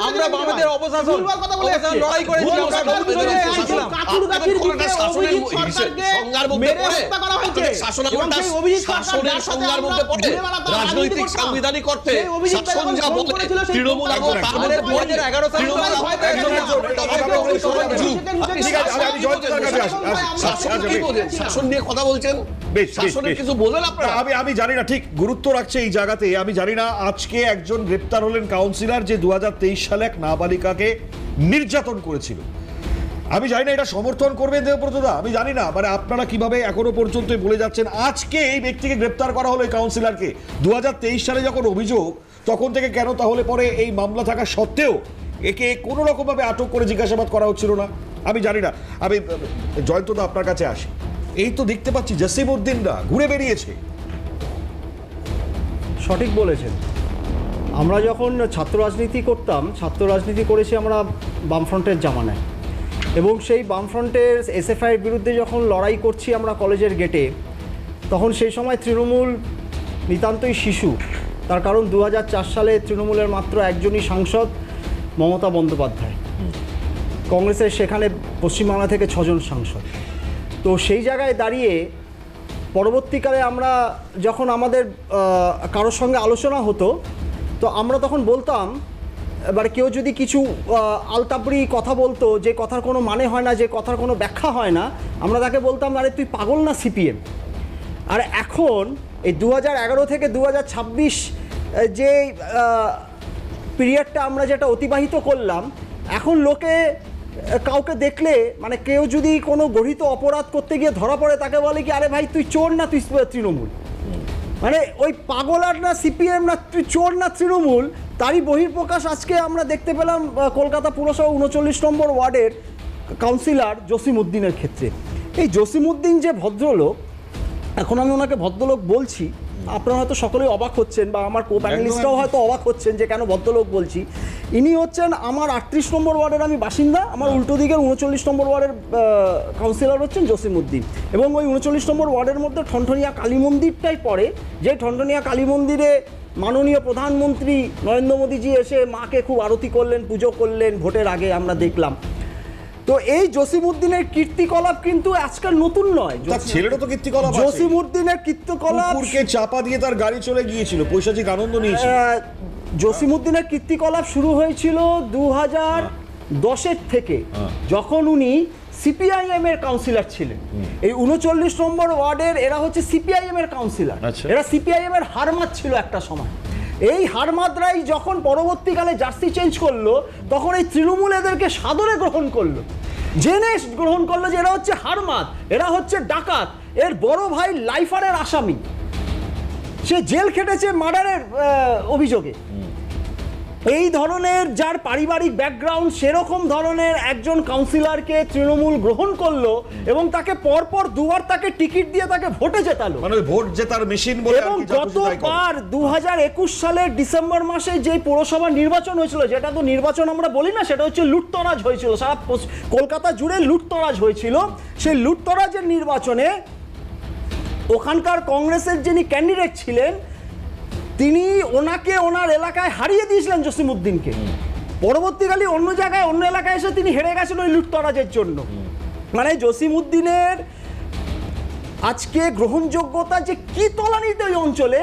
আমরা বামেদের অপশাসন লড়াই করেছি, আমরা বামেদের বিরুদ্ধে ছিলাম। আপনাদের কোনটা শাসনের সংজ্ঞার মধ্যে পড়ে? আপনাদের শাসনামলটা শাসনের সংজ্ঞার মধ্যে পড়ে? রাজনৈতিক সাংবিধানিক অর্থে শাসন যা বলে তৃণমূল এখন তার মধ্যে পড়ে। 2011 সালে তৃণমূল এখন ঠিক আছে, আমি জয়ন্তদার কাছে আসি। শাসন কি বোঝেন? শাসন নিয়ে কথা বলছেন, বেশ, শাসনের বেশ। কিছু বোঝেন আপনারা? আমি জানি না, ঠিক গুরুত্ব রাখছে এই জায়গাতে। আমি জানি না আজকে একজন গ্রেপ্তার হলেন কাউন্সিলর, যে 2023 সালে এক নাবালিকাকে নির্যাতন করেছিল। আমি জানি না এটা সমর্থন করবেন দেবব্রতদা, আমি জানি না, মানে আপনারা কিভাবে এখনো পর্যন্ত বলে যাচ্ছেন। আজকে এই ব্যক্তিকে গ্রেপ্তার করা হলো, এই কাউন্সিলরকে। 2023 সালে যখন অভিযোগ, তখন থেকে কেন তাহলে পরে এই মামলা থাকা সত্ত্বেও একে কোনো রকমভাবে আটক করে জিজ্ঞাসাবাদ করা হচ্ছিল না? আমি জানি না। আমি জয়ন্তদা আপনার কাছে আসি। এই তো দেখতে পাচ্ছি জসিমউদ্দিনরা ঘুরে বেরিয়েছে। সঠিক বলেছেন। আমরা যখন ছাত্র রাজনীতি করতাম, ছাত্র রাজনীতি করেছি আমরা বামফ্রন্টের জামানায়, এবং সেই বামফ্রন্টের এসএফআইয়ের বিরুদ্ধে যখন লড়াই করছি আমরা কলেজের গেটে, তখন সেই সময় তৃণমূল নিতান্তই শিশু। তার কারণ 2004 সালে তৃণমূলের মাত্র একজনই সাংসদ, মমতা বন্দ্যোপাধ্যায়। কংগ্রেসের সেখানে পশ্চিমবাংলা থেকে 6 জন সাংসদ। তো সেই জায়গায় দাঁড়িয়ে পরবর্তীকালে আমরা যখন আমাদের কারোর সঙ্গে আলোচনা হতো, তো আমরা তখন বলতাম, এবার কেউ যদি কিছু আলতাবড়ি কথা বলতো, যে কথার কোনো মানে হয় না, যে কথার কোনো ব্যাখ্যা হয় না, আমরা তাকে বলতাম, আরে তুই পাগল না সিপিএম। আর এখন এই 2011 থেকে 2026 যে পিরিয়ডটা আমরা যেটা অতিবাহিত করলাম, এখন লোকে কাউকে দেখলে, মানে কেউ যদি কোনো গঠিত অপরাধ করতে গিয়ে ধরা পড়ে, তাকে বলে কি, আরে ভাই তুই চোর না তুই তৃণমূল। মানে ওই পাগল আর না সিপিএম না তুই চোর না তৃণমূল, তারই বহিঃপ্রকাশ আজকে আমরা দেখতে পেলাম কলকাতা পুরসভা 39 নম্বর ওয়ার্ডের কাউন্সিলর জসিমউদ্দিনের ক্ষেত্রে। এই জসিমউদ্দিন যে ভদ্রলোক, এখন আমি ওনাকে ভদ্রলোক বলছি, আপনারা হয়তো সকলেই অবাক হচ্ছেন, বা আমার কো প্যানেলিস্টরাও হয়তো অবাক হচ্ছেন যে কেন ভদ্রলোক বলছি। ইনি হচ্ছেন আমার 38 নম্বর ওয়ার্ডের আমি বাসিন্দা, আমার উল্টো দিকের 39 নম্বর ওয়ার্ডের কাউন্সিলর হচ্ছেন জসিমউদ্দিন। এবং ওই 39 নম্বর ওয়ার্ডের মধ্যে ঠনঠনিয়া কালী মন্দিরটাই পড়ে, যে ঠনঠনিয়া কালী মন্দিরে মাননীয় প্রধানমন্ত্রী নরেন্দ্র মোদীজি এসে মাকে খুব আরতি করলেন, পুজো করলেন ভোটের আগে, আমরা দেখলাম। তো এই জসিমউদ্দিনের কীর্তিকলাপ কিন্তু আজকাল নতুন নয়। তার ছেলেরও তো কীর্তিকলাপ আছে। জসিমউদ্দিনের কীর্তিকলাপ, কুকুরকে চাপা দিয়ে তার গাড়ি চলে গিয়েছিল, পৈশাচিক আনন্দ নিয়েছিল। জসিমউদ্দিনের কীর্তিকলাপ শুরু হয়েছিল 2010 থেকে, যখন উনি সিপিআইএম এর কাউন্সিলর ছিলেন। এই 39 নম্বর ওয়ার্ডের এরা হচ্ছে সিপিআইএম এর কাউন্সিলর, আচ্ছা। এরা সিপিআইএম এর হারমাত ছিল একটা সময়। এই হারমাদরাই যখন পরবর্তীকালে জার্সি চেঞ্জ করলো, তখন এই তৃণমূল এদেরকে সাদরে গ্রহণ করলো, জেনে গ্রহণ করলো যে এরা হচ্ছে হারমাদ, এরা হচ্ছে ডাকাত। এর বড় ভাই লাইফারের আসামি, সে জেল খেটেছে মার্ডারের অভিযোগে। এই ধরনের যার পারিবারিক ব্যাকগ্রাউন্ড, সেরকম ধরনের একজন কাউন্সিলরকে তৃণমূল গ্রহণ করলো এবং তাকে পরপর দুবার তাকে টিকিট দিয়ে তাকে ভোটে জেতালো। মানে ওই ভোট জেতার মেশিন বলে আর এবং কি, যা খুশি তাই করে। গতবার 2021 সালের ডিসেম্বর মাসে যে পৌরসভা নির্বাচন হয়েছিল, যেটা তো নির্বাচন আমরা বলি না, সেটা হচ্ছে লুটতরাজ হয়েছিল, সারা কলকাতা জুড়ে লুটতরাজ হয়েছিল। সেই লুটতরাজের নির্বাচনে ওখানকার কংগ্রেসের যিনি ক্যান্ডিডেট ছিলেন, তিনি ওনাকে ওনার এলাকায় হারিয়ে দিয়েছিলেন জসিমউদ্দিনকে। পরবর্তীকালে অন্য জায়গায় অন্য এলাকায় এসে তিনি হেরে গেছেন ওই লুটতরাজের জন্য। মানে জসিমউদ্দিনের আজকে গ্রহণযোগ্যতা যে কি তলানিতে ওই অঞ্চলে,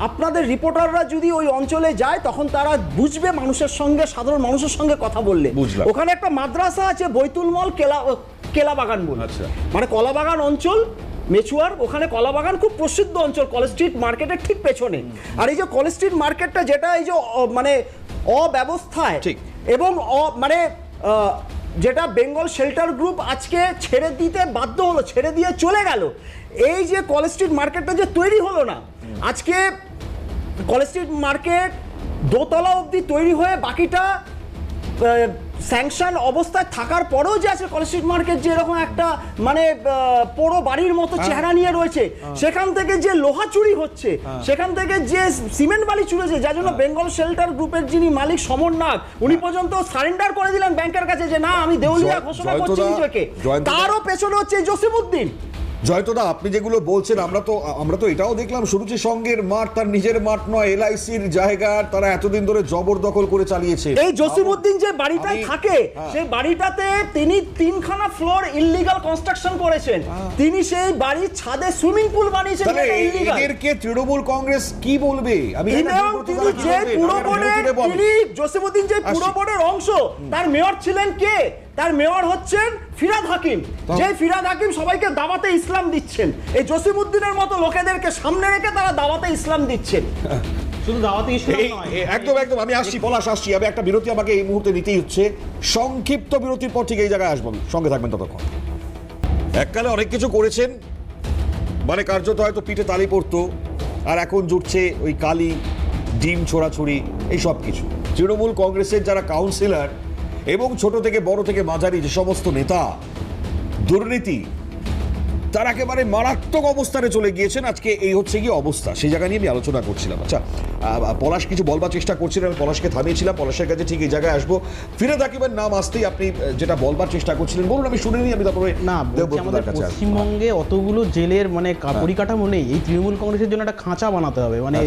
আপনাদের রিপোর্টাররা যদি ওই অঞ্চলে যায় তখন তারা বুঝবে মানুষের সঙ্গে, সাধারণ মানুষের সঙ্গে কথা বললে। বুঝলাম। ওখানে একটা মাদ্রাসা আছে বৈতুলমল কেলাবাগান বলে, আচ্ছা। মানে কলাবাগান অঞ্চল মেচুয়ার, ওখানে কলাবাগান খুব প্রসিদ্ধ অঞ্চল, কলেজ স্ট্রিট মার্কেটের ঠিক পেছনে। আর এই যে কলেজ স্ট্রিট মার্কেটটা, যেটা এই যে মানে অব্যবস্থায় ঠিক। এবং মানে যেটা বেঙ্গল শেল্টার গ্রুপ আজকে ছেড়ে দিতে বাধ্য হলো, ছেড়ে দিয়ে চলে গেল। এই যে কলেজ স্ট্রিট মার্কেটটা যে তৈরি হলো না, আজকে কলেজ স্ট্রিট মার্কেট দোতলা অবধি তৈরি হয়ে বাকিটা স্যাংশন অবস্থায় থাকার পরেও যে আছে কলেজ স্ট্রিট মার্কেট, যে এরকম একটা মানে পুরো বাড়ির মতো চেহারা নিয়ে রয়েছে, সেখান থেকে যে লোহা চুরি হচ্ছে, সেখান থেকে যে সিমেন্ট বালি চুরি হচ্ছে, যার জন্য বেঙ্গল শেল্টার গ্রুপের যিনি মালিক সমর নাগ, উনি পর্যন্ত সারেন্ডার করে দিলেন ব্যাংকের কাছে যে না, আমি দেউলিয়া ঘোষণা করছি নিজেকে। তারও পেছনে হচ্ছে জসিমউদ্দিন। জয়তদা, আপনি যেগুলো বলছেন, আমরা তো এটাও দেখলাম, সুরুচি সঙ্গের মাঠ তার নিজের মাঠ নয়, এলআইসির জায়গা তারা এতদিন ধরে জবরদখল করে চালিয়েছে। এই জসিমউদ্দিন যে বাড়িটায় থাকে, সেই বাড়িটাতে তিনি 3খানা ফ্লোর ইললিগাল কনস্ট্রাকশন করেছেন। তিনি সেই বাড়ির ছাদে সুইমিং পুল বানিয়েছেন, তাহলে যেটা ইললিগাল। এদেরকে তৃণমূল কংগ্রেস কি বলবে? আমি তিনি যে পুরো বোর্ডের, তিনি জসিমউদ্দিন যে পুরো বোর্ডের অংশ, তার মেয়র ছিলেন কে? তার মেয়র হচ্ছেন ফিরাদ হাকিম, যে ফিরাদ হাকিম সবাইকে দাওয়াতে ইসলাম দিচ্ছেন। এই জসিমউদ্দিনের মতো লোকেদেরকে সামনে রেখে তারা দাওয়াতে ইসলাম দিচ্ছেন। শুধু দাওয়াতে ইসলাম নয়, একদম একদম, আমি আসছি, পলাশ আসছি। আমি একটা বিরতি আমাকে এই মুহূর্তে নিতেই হচ্ছে, সংক্ষিপ্ত বিরতির পর ঠিক এই জায়গায় আসবো, সঙ্গে থাকবেন ততক্ষণ। এককালে অনেক কিছু করেছেন, মানে কার্যত হয়তো পিঠে তালি পড়তো, আর এখন জুটছে ওই কালি, ডিম ছোড়াছুড়ি, এই সব কিছু। তৃণমূল কংগ্রেসের যারা কাউন্সিলর এবং ছোট থেকে বড় থেকে মাঝারি যে সমস্ত নেতা, দুর্নীতি, তারা একেবারে মারাত্মক অবস্থানে চলে গিয়েছেন। আজকে এই হচ্ছে কি অবস্থা, সেই জায়গা নিয়ে আমি আলোচনা করছিলাম। আচ্ছা, পলাশ কিছু বলবার চেষ্টা করছিলেন, আমি পলাশকে থামিয়েছিলাম, পলাশের কাছে ঠিক এই জায়গায় আসবো। ফিরে থাকিবেন নাম আসতেই আপনি যেটা বলবার চেষ্টা করছিলেন বলুন, আমি শুনে নিই, আমি তারপরে না বলছি, আমাদের পশ্চিমবঙ্গে অতগুলো জেলের মানে পরিকাঠামো নেই। এই তৃণমূল কংগ্রেসের জন্য একটা খাঁচা বানাতে হবে, মানে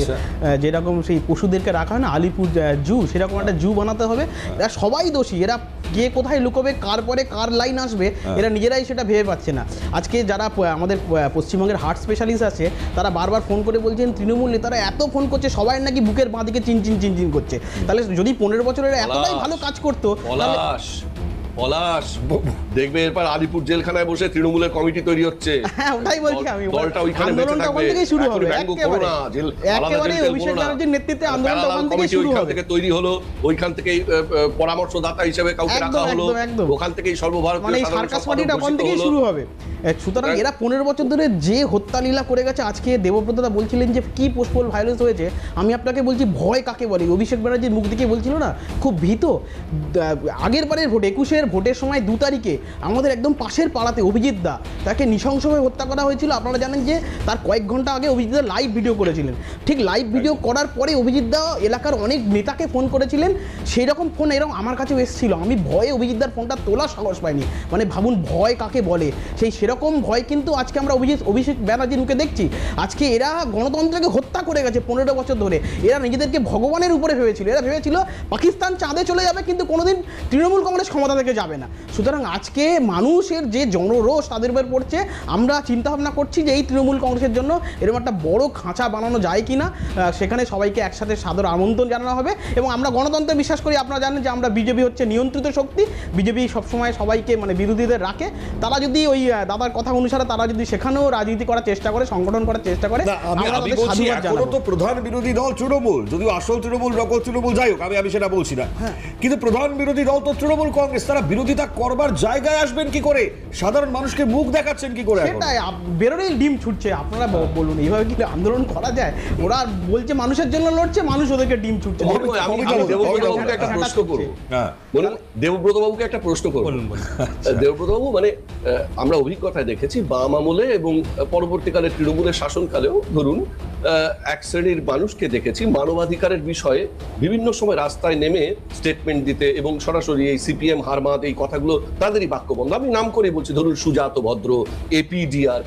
যেরকম সেই পশুদেরকে রাখা হয় না আলিপুর জু, সেরকম একটা জু বানাতে হবে। এরা সবাই দোষী, এরা কে কোথায় লুকোবে, কার পরে কার লাইন আসবে, এরা নিজেরাই সেটা ভেবে পাচ্ছে না। আজকে যারা আমাদের পশ্চিমবঙ্গের হার্ট স্পেশালিস্ট আছে, তারা বারবার ফোন করে বলছেন তৃণমূল নেতারা এত ফোন করছে, সবাই নাকি বুকের বাঁ দিকে চিনচিন করছে। তাহলে যদি 15 বছরের এতটাই ভালো কাজ করতো, পলাশ দেখবে এরপর আলিপুর জেলখানায় বসে তৃণমূলের কমিটি তৈরি হচ্ছে। হ্যাঁ, ওটাই বলছি আমি, দলটা ওইখানে বেঁচে আন্দোলনটা ওখান থাকবে, থেকেই শুরু হবে। একেবারে অভিষেক ব্যানার্জির নেতৃত্বে আন্দোলনটা ওখান থেকেই শুরু হবে। থেকে তৈরি হলো, ওইখান থেকেই পরামর্শদাতা হিসেবে কাউকে রাখা হলো, ওখান থেকেই সর্বভারতীয় মানে সার্কাস পার্টিটা ওখান থেকেই শুরু হবে। সুতরাং এরা 15 বছর ধরে যে হত্যালীলা করে গেছে, আজকে দেবব্রতদা বলছিলেন যে কি পোস্টপোল ভায়োলেন্স হয়েছে, আমি আপনাকে বলছি ভয় কাকে বলে। অভিষেক ব্যানার্জির মুখ দিকে বলছিল না, খুব ভীত। আগের বারের ভোট 21-এর ভোটের সময় 2 তারিখে আমাদের একদম পাশের পাড়াতে অভিজিৎ দা, তাকে নৃশংসভাবে হত্যা করা হয়েছিল। আপনারা জানেন যে তার কয়েক ঘন্টা আগে অভিজিৎ দা লাইভ ভিডিও করেছিলেন। ঠিক লাইভ ভিডিও করার পরে অভিজিৎ দা এলাকার অনেক নেতাকে ফোন করেছিলেন, সেই রকম ফোন এরকম আমার কাছেও এসেছিল। আমি ভয়ে অভিজিৎ দার ফোনটা তোলার সাহস পাইনি। মানে ভাবুন ভয় কাকে বলে। সেই সেরকম এরকম ভয় কিন্তু আজকে আমরা অভিষেক ব্যানার্জির মুখে দেখছি। আজকে এরা গণতন্ত্রকে হত্যা করে গেছে 15 বছর ধরে। এরা নিজেদেরকে ভগবানের উপরে ভেবেছিল, এরা ভেবেছিল পাকিস্তান চাঁদে চলে যাবে, কিন্তু কোনোদিন তৃণমূল কংগ্রেস ক্ষমতা থেকে যাবে না। সুতরাং আজকে মানুষের যে জনরোষ তাদের উপর পড়ছে, আমরা চিন্তা ভাবনা করছি যে এই তৃণমূল কংগ্রেসের জন্য এরকম একটা বড় খাঁচা বানানো যায় কিনা, সেখানে সবাইকে একসাথে সাদর আমন্ত্রণ জানানো হবে। এবং আমরা গণতন্ত্রে বিশ্বাস করি, আপনারা জানেন যে আমরা বিজেপি হচ্ছে নিয়ন্ত্রিত শক্তি, বিজেপি সবসময় সবাইকে মানে বিরোধীদের রাখে। তারা যদি ওই দাদার কথা অনুসারে তারা যদি সেখানেও রাজনীতি করার চেষ্টা করে, সংগঠন করার চেষ্টা করে, না, আমি আমরা তাদের বলছি সাধুবাদ এখনো জানাবো। তো প্রধান বিরোধী দল তৃণমূল, যদিও আসল তৃণমূল নকল তৃণমূল, যাই হোক আমি সেটা বলছি না, কিন্তু প্রধান বিরোধী দল তো তৃণমূল কংগ্রেস। তারা বিরোধিতা করবার জায়গায় আসবেন কি করে, সাধারণ মানুষকে মুখ দেখাচ্ছেন কি করে? এখন সেটাই, বেরোলেই ডিম ছুটছে। আপনারা বলুন এইভাবে কি আন্দোলন করা যায়? ওরা বলছে মানুষের জন্য লড়ছে, মানুষ ওদেরকে ডিম ছুটছে। আমি দেবব্রত বাবুকে একটা প্রশ্ন করবো। দেবব্রত বাবুকে একটা প্রশ্ন করবো। দেবব্রত বাবু, মানে আমরা অভিজ্ঞতায় দেখেছি বাম আমলে এবং পরবর্তীকালে তৃণমূলের শাসনকালেও ধরুন এক শ্রেণীর মানুষকে দেখেছি মানবাধিকারের বিষয়ে বিভিন্ন সময় রাস্তায় নেমে স্টেটমেন্ট দিতে এবং সরাসরি এই সিপিএম হারমাদ এই কথাগুলো তাদেরই বাক্যবন্ধ। আমি নাম করে বলছি, ধরুন সুজাত ভদ্র, এপিডিআর।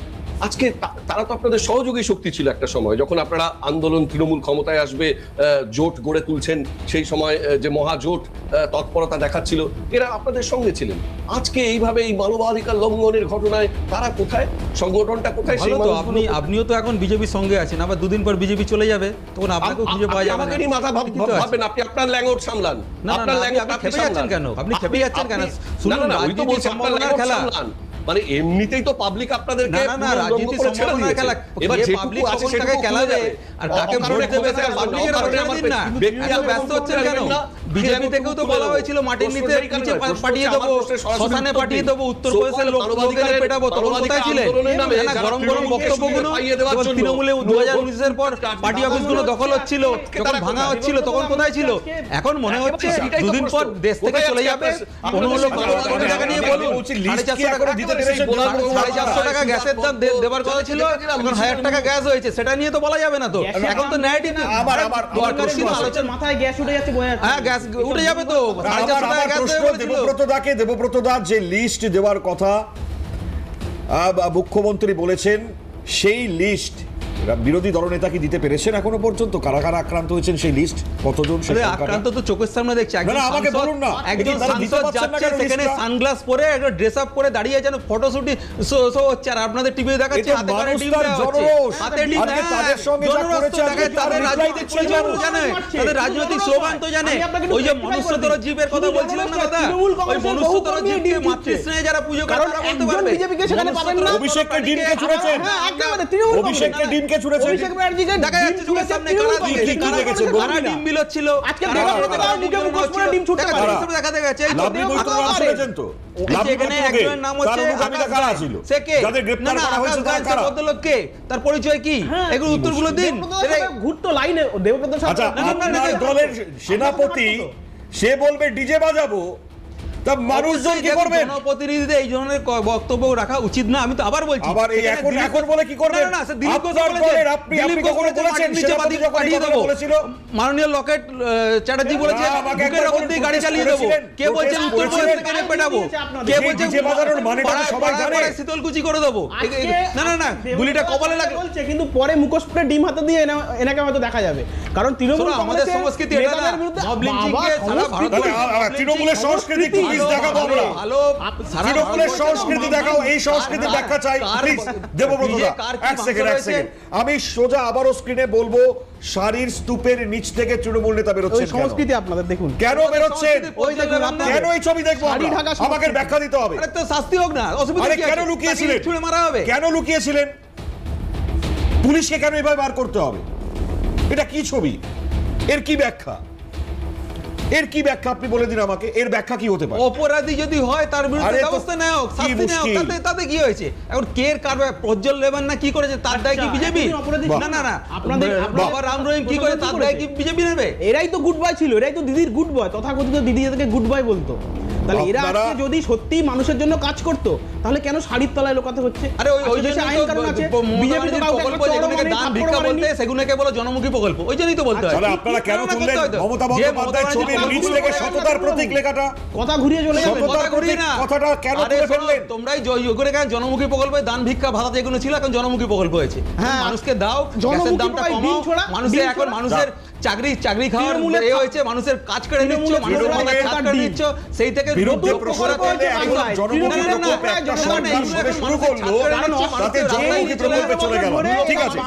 আজকে তারা তো আপনাদের সহযোগী শক্তি ছিল একটা সময়, যখন আপনারা আন্দোলন তৃণমূল ক্ষমতায় আসবে জোট গড়ে তুলছেন, সেই সময় যে মহাজোট তৎপরতা দেখাচ্ছিল, এরা আপনাদের সঙ্গে ছিলেন। আজকে এইভাবে এই মানবাধিকার লঙ্ঘনের ঘটনায় তারা কোথায়, সংগঠনটা কোথায়? সেই আপনিও তো এখন বিজেপির সঙ্গে আছেন, আবার দুদিন পর বিজেপি চলে যাবে, তখন আপনাকেও খুঁজে পাওয়া যাবে না। আমাকে নিয়ে মাথা ভাববেন, আপনি আপনার ল্যাঙ্গট সামলান, আপনার ল্যাঙ্গট আপনি খেপে যাচ্ছেন কেন? আপনি খেপে যাচ্ছেন কেন? শুনুন, রাজনীতি সম্ভাবনার খেলা, মানে এমনিতেই তো পাবলিক আপনাদেরকে না রাজনীতি সম্ভাবনার খেলা, এবার পাবলিক কখন কাকে খেলাবে আর কাকে ভোট দেবে সেটা পাবলিকের উপর ছেড়ে দিন না। এত ব্যস্ত হচ্ছেন কেন? বিজেপি থেকেও তো বলা হয়েছিল মাটির নিচে নিচে পাঠিয়ে দেবো, শ্মশানে পাঠিয়ে দেবো, উত্তরপ্রদেশের লোকেদের পেটাবো, তখন কোথায় ছিলে? গরম গরম বক্তব্যগুলো তৃণমূলে 2019-এর পর পার্টি অফিসগুলো দখল হচ্ছিল, যখন ভাঙা হচ্ছিল, তখন কোথায় ছিল? এখন মনে হচ্ছে দুদিন পর দেশ থেকে চলে যাবে। 15 লক্ষ কোটি টাকা নিয়ে বলুন, 450 টাকা গ্যাসের দাম দেবার কথা ছিল, এখন 1000 টাকা গ্যাস হয়েছে, সেটা নিয়ে তো বলা যাবে না। তো এখন তো ন্যারেটিভ দরকার ছিল আলোচনা। মাথায় গ্যাস উঠে যাচ্ছে, হ্যাঁ গ্যাস উঠে যাবে তো। 450 টাকা গ্যাস দেবব্রতদা যে লিস্ট দেওয়ার কথা মুখ্যমন্ত্রী বলেছেন, সেই লিস্ট বিরোধী দলনেতা কি দিতে পেরেছেন এখনো পর্যন্ত? কারা কারা আক্রান্ত হয়েছেন সেই লিস্ট, কতজন আক্রান্ত তো চোখের সামনে দেখছি। আমাকে বলুন না, একজন সাংসদ যাচ্ছে সেখানে সানগ্লাস পরে একদম ড্রেস আপ করে দাঁড়িয়ে যেন ফটোশুটে শো হচ্ছে, আর আপনাদের টিভিতে দেখাচ্ছে হাতে করে ডিম দেওয়া হচ্ছে, হাতে ডিম। তাদের সঙ্গে তাদের রাজনৈতিক পরিচয় জানে, তাদের রাজনৈতিক স্লোগান তো জানে। ওই যে মনুষ্যতর জীবের কথা বলছিলেন না দাদা, ওই মনুষ্যতর জীবকে মাতৃস্নেহে যারা পুজো করে তারা বলতে পারবে। বিজেপিকে সেখানে পাবেন না। অভিষেককে ডিমকে ছুঁড়েছেন, অভিষেককে ডিমকে ছুঁড়েছেন, অভিষেক ব্যানার্জিকে দেখা যাচ্ছে চোখের সামনে কারা ডিম বিলোচ্ছিল, আজকে ডিম ছুটতে পারে দেখাতে গেছে। লাভলি বৈদ্যনাথ নাম শুনেছেন তো? এখানে একজনের নাম হচ্ছে আকাশ ছিল, সে কে? না না, আকাশ গান সে ভদ্রলোক কে, তার পরিচয় কি, এগুলো উত্তরগুলো দিন। ঘুরতো লাইনে দেবব্রত সাহেব। আচ্ছা, আপনার দলের সেনাপতি সে বলবে ডিজে বাজাবো, তা মানুষজন কি করবেন? জনপ্রতিনিধিদের এই ধরনের বক্তব্য রাখা উচিত না। আমি তো আবার বলছি, আবার এই এখন বলে কি করবেন? না না, দিলীপ ঘোষ বলেছেন নিচে পাঠিয়ে দেবো, মাননীয় লকেট চ্যাটার্জি বলেছে বুকের ওপর দিয়ে গাড়ি চালিয়ে দেবো, কে বলছেন উত্তরপ্রদেশ থেকে পেটাবো, কে বলছেন শীতলকুচি করে দেবো। না না না, গুলিটা কপালে লাগে বলছে, কিন্তু পরে মুখোশ পরে ডিম হাতে দিয়ে এনাকে হয়তো দেখা যাবে। কারণ তৃণমূল আমাদের সংস্কৃতি এটা না, মব লিঞ্চিংকে সারা ভারত তৃণমূলের সংস্কৃতি প্লিজ দেখাবো আমরা, তৃণমূলের সংস্কৃতি দেখাও, এই সংস্কৃতির ব্যাখ্যা চাই প্লিজ। দেবব্রতদা এক সেকেন্ড, আমি সোজা আবারও স্ক্রিনে বলবো, শাড়ির স্তূপের নিচ থেকে তৃণমূল নেতা বেরোচ্ছেন। সংস্কৃতি আপনাদের দেখুন কেন বেরোচ্ছেন, কেন এই ছবি দেখবো ঢাকা আমাকে ব্যাখ্যা দিতে হবে। তো শাস্তি হোক না, অসুবিধা কি? কেন লুকিয়েছিলেন, ছুঁড়ে মারা হবে, কেন লুকিয়েছিলেন? পুলিশকে কেন এভাবে বার করতে হবে? এটা কি ছবি, এর কি ব্যাখ্যা, এর কি ব্যাখ্যা আপনি বলে দিন আমাকে, এর ব্যাখ্যা কি হতে পারে? অপরাধী যদি হয় তার বিরুদ্ধে ব্যবস্থা নেওয়া হোক, শাস্তি নেওয়া হোক, তাতে কি হয়েছে? এখন কে কার প্রজ্জ্বল লেবান না কি করেছে তার দায় কি বিজেপি? না না না, আপনাদের বাবা রাম রহিম কি করে তার দায় কি বিজেপি নেবে? এরাই তো গুড বয় ছিল, এরাই তো দিদির গুড বয়, তথাকথিত দিদি এদেরকে গুড বয় বলতো। তাহলে এরা আপনারা- আজকে যদি সত্যি মানুষের জন্য কাজ করতো তাহলে কেন শাড়ির তলায় লোকাতে হচ্ছে? আরে ওই আজকে দেশে জন্যই আইন তো কানুন আছে, মমতা বিজেপি তো ব্যানার্জির কাউকে প্রকল্প একটা চড়ও যেগুলোকে মারেনি, দান থাপ্পড়ও ভিক্ষা মারেনি। বলতে সেগুলোকে বলো জনমুখী প্রকল্প, ওই জন্যই তো বলতে হয়। তাহলে আপনারা কেন তুলনা তুললেন করতে হয় তো। মমতা যে বন্দ্যোপাধ্যায় মমতা ছবির ব্যানার্জি নিচ থেকে সততার প্রতীক লেখাটা? কথা ঘুরিয়ে চলে যাবে। সততার কথা করি প্রতীক না। কথাটা কেন আরে তুলে শোনো, ফেললেন? তোমরাই জয় করে কেন জনমুখী প্রকল্পে দান ভিক্ষা ভাতা যেগুলো ছিল এখন জনমুখী প্রকল্প হয়েছে। হ্যাঁ। মানুষকে দাও, জনমুখী গ্যাসের দামটা প্রকল্প, কমাও, ডিম ছোড়া, মানুষের ডিম এখন ছোড়া। মানুষের চাকরি খাওয়ার তৃণমূলের এ হয়েছে, মানুষের কাজ করে নিচ্ছ, তৃণমূলের মানুষের তৃণমূলের মাথায় কাজ করে ডিম। নিচ্ছ, সেই থেকে বিরুদ্ধে যোগ্য প্রকল্প করাতে করলে হচ্ছে এখন বাংলায়। জনমুখী না, না, না, প্রকল্পে একটা না, না, সরকার এগুলো শুরু এখন করলো, মানুষের তাতে মানুষের জনমুখী চলে প্রকল্পে চলে গেল। ঠিক আছে,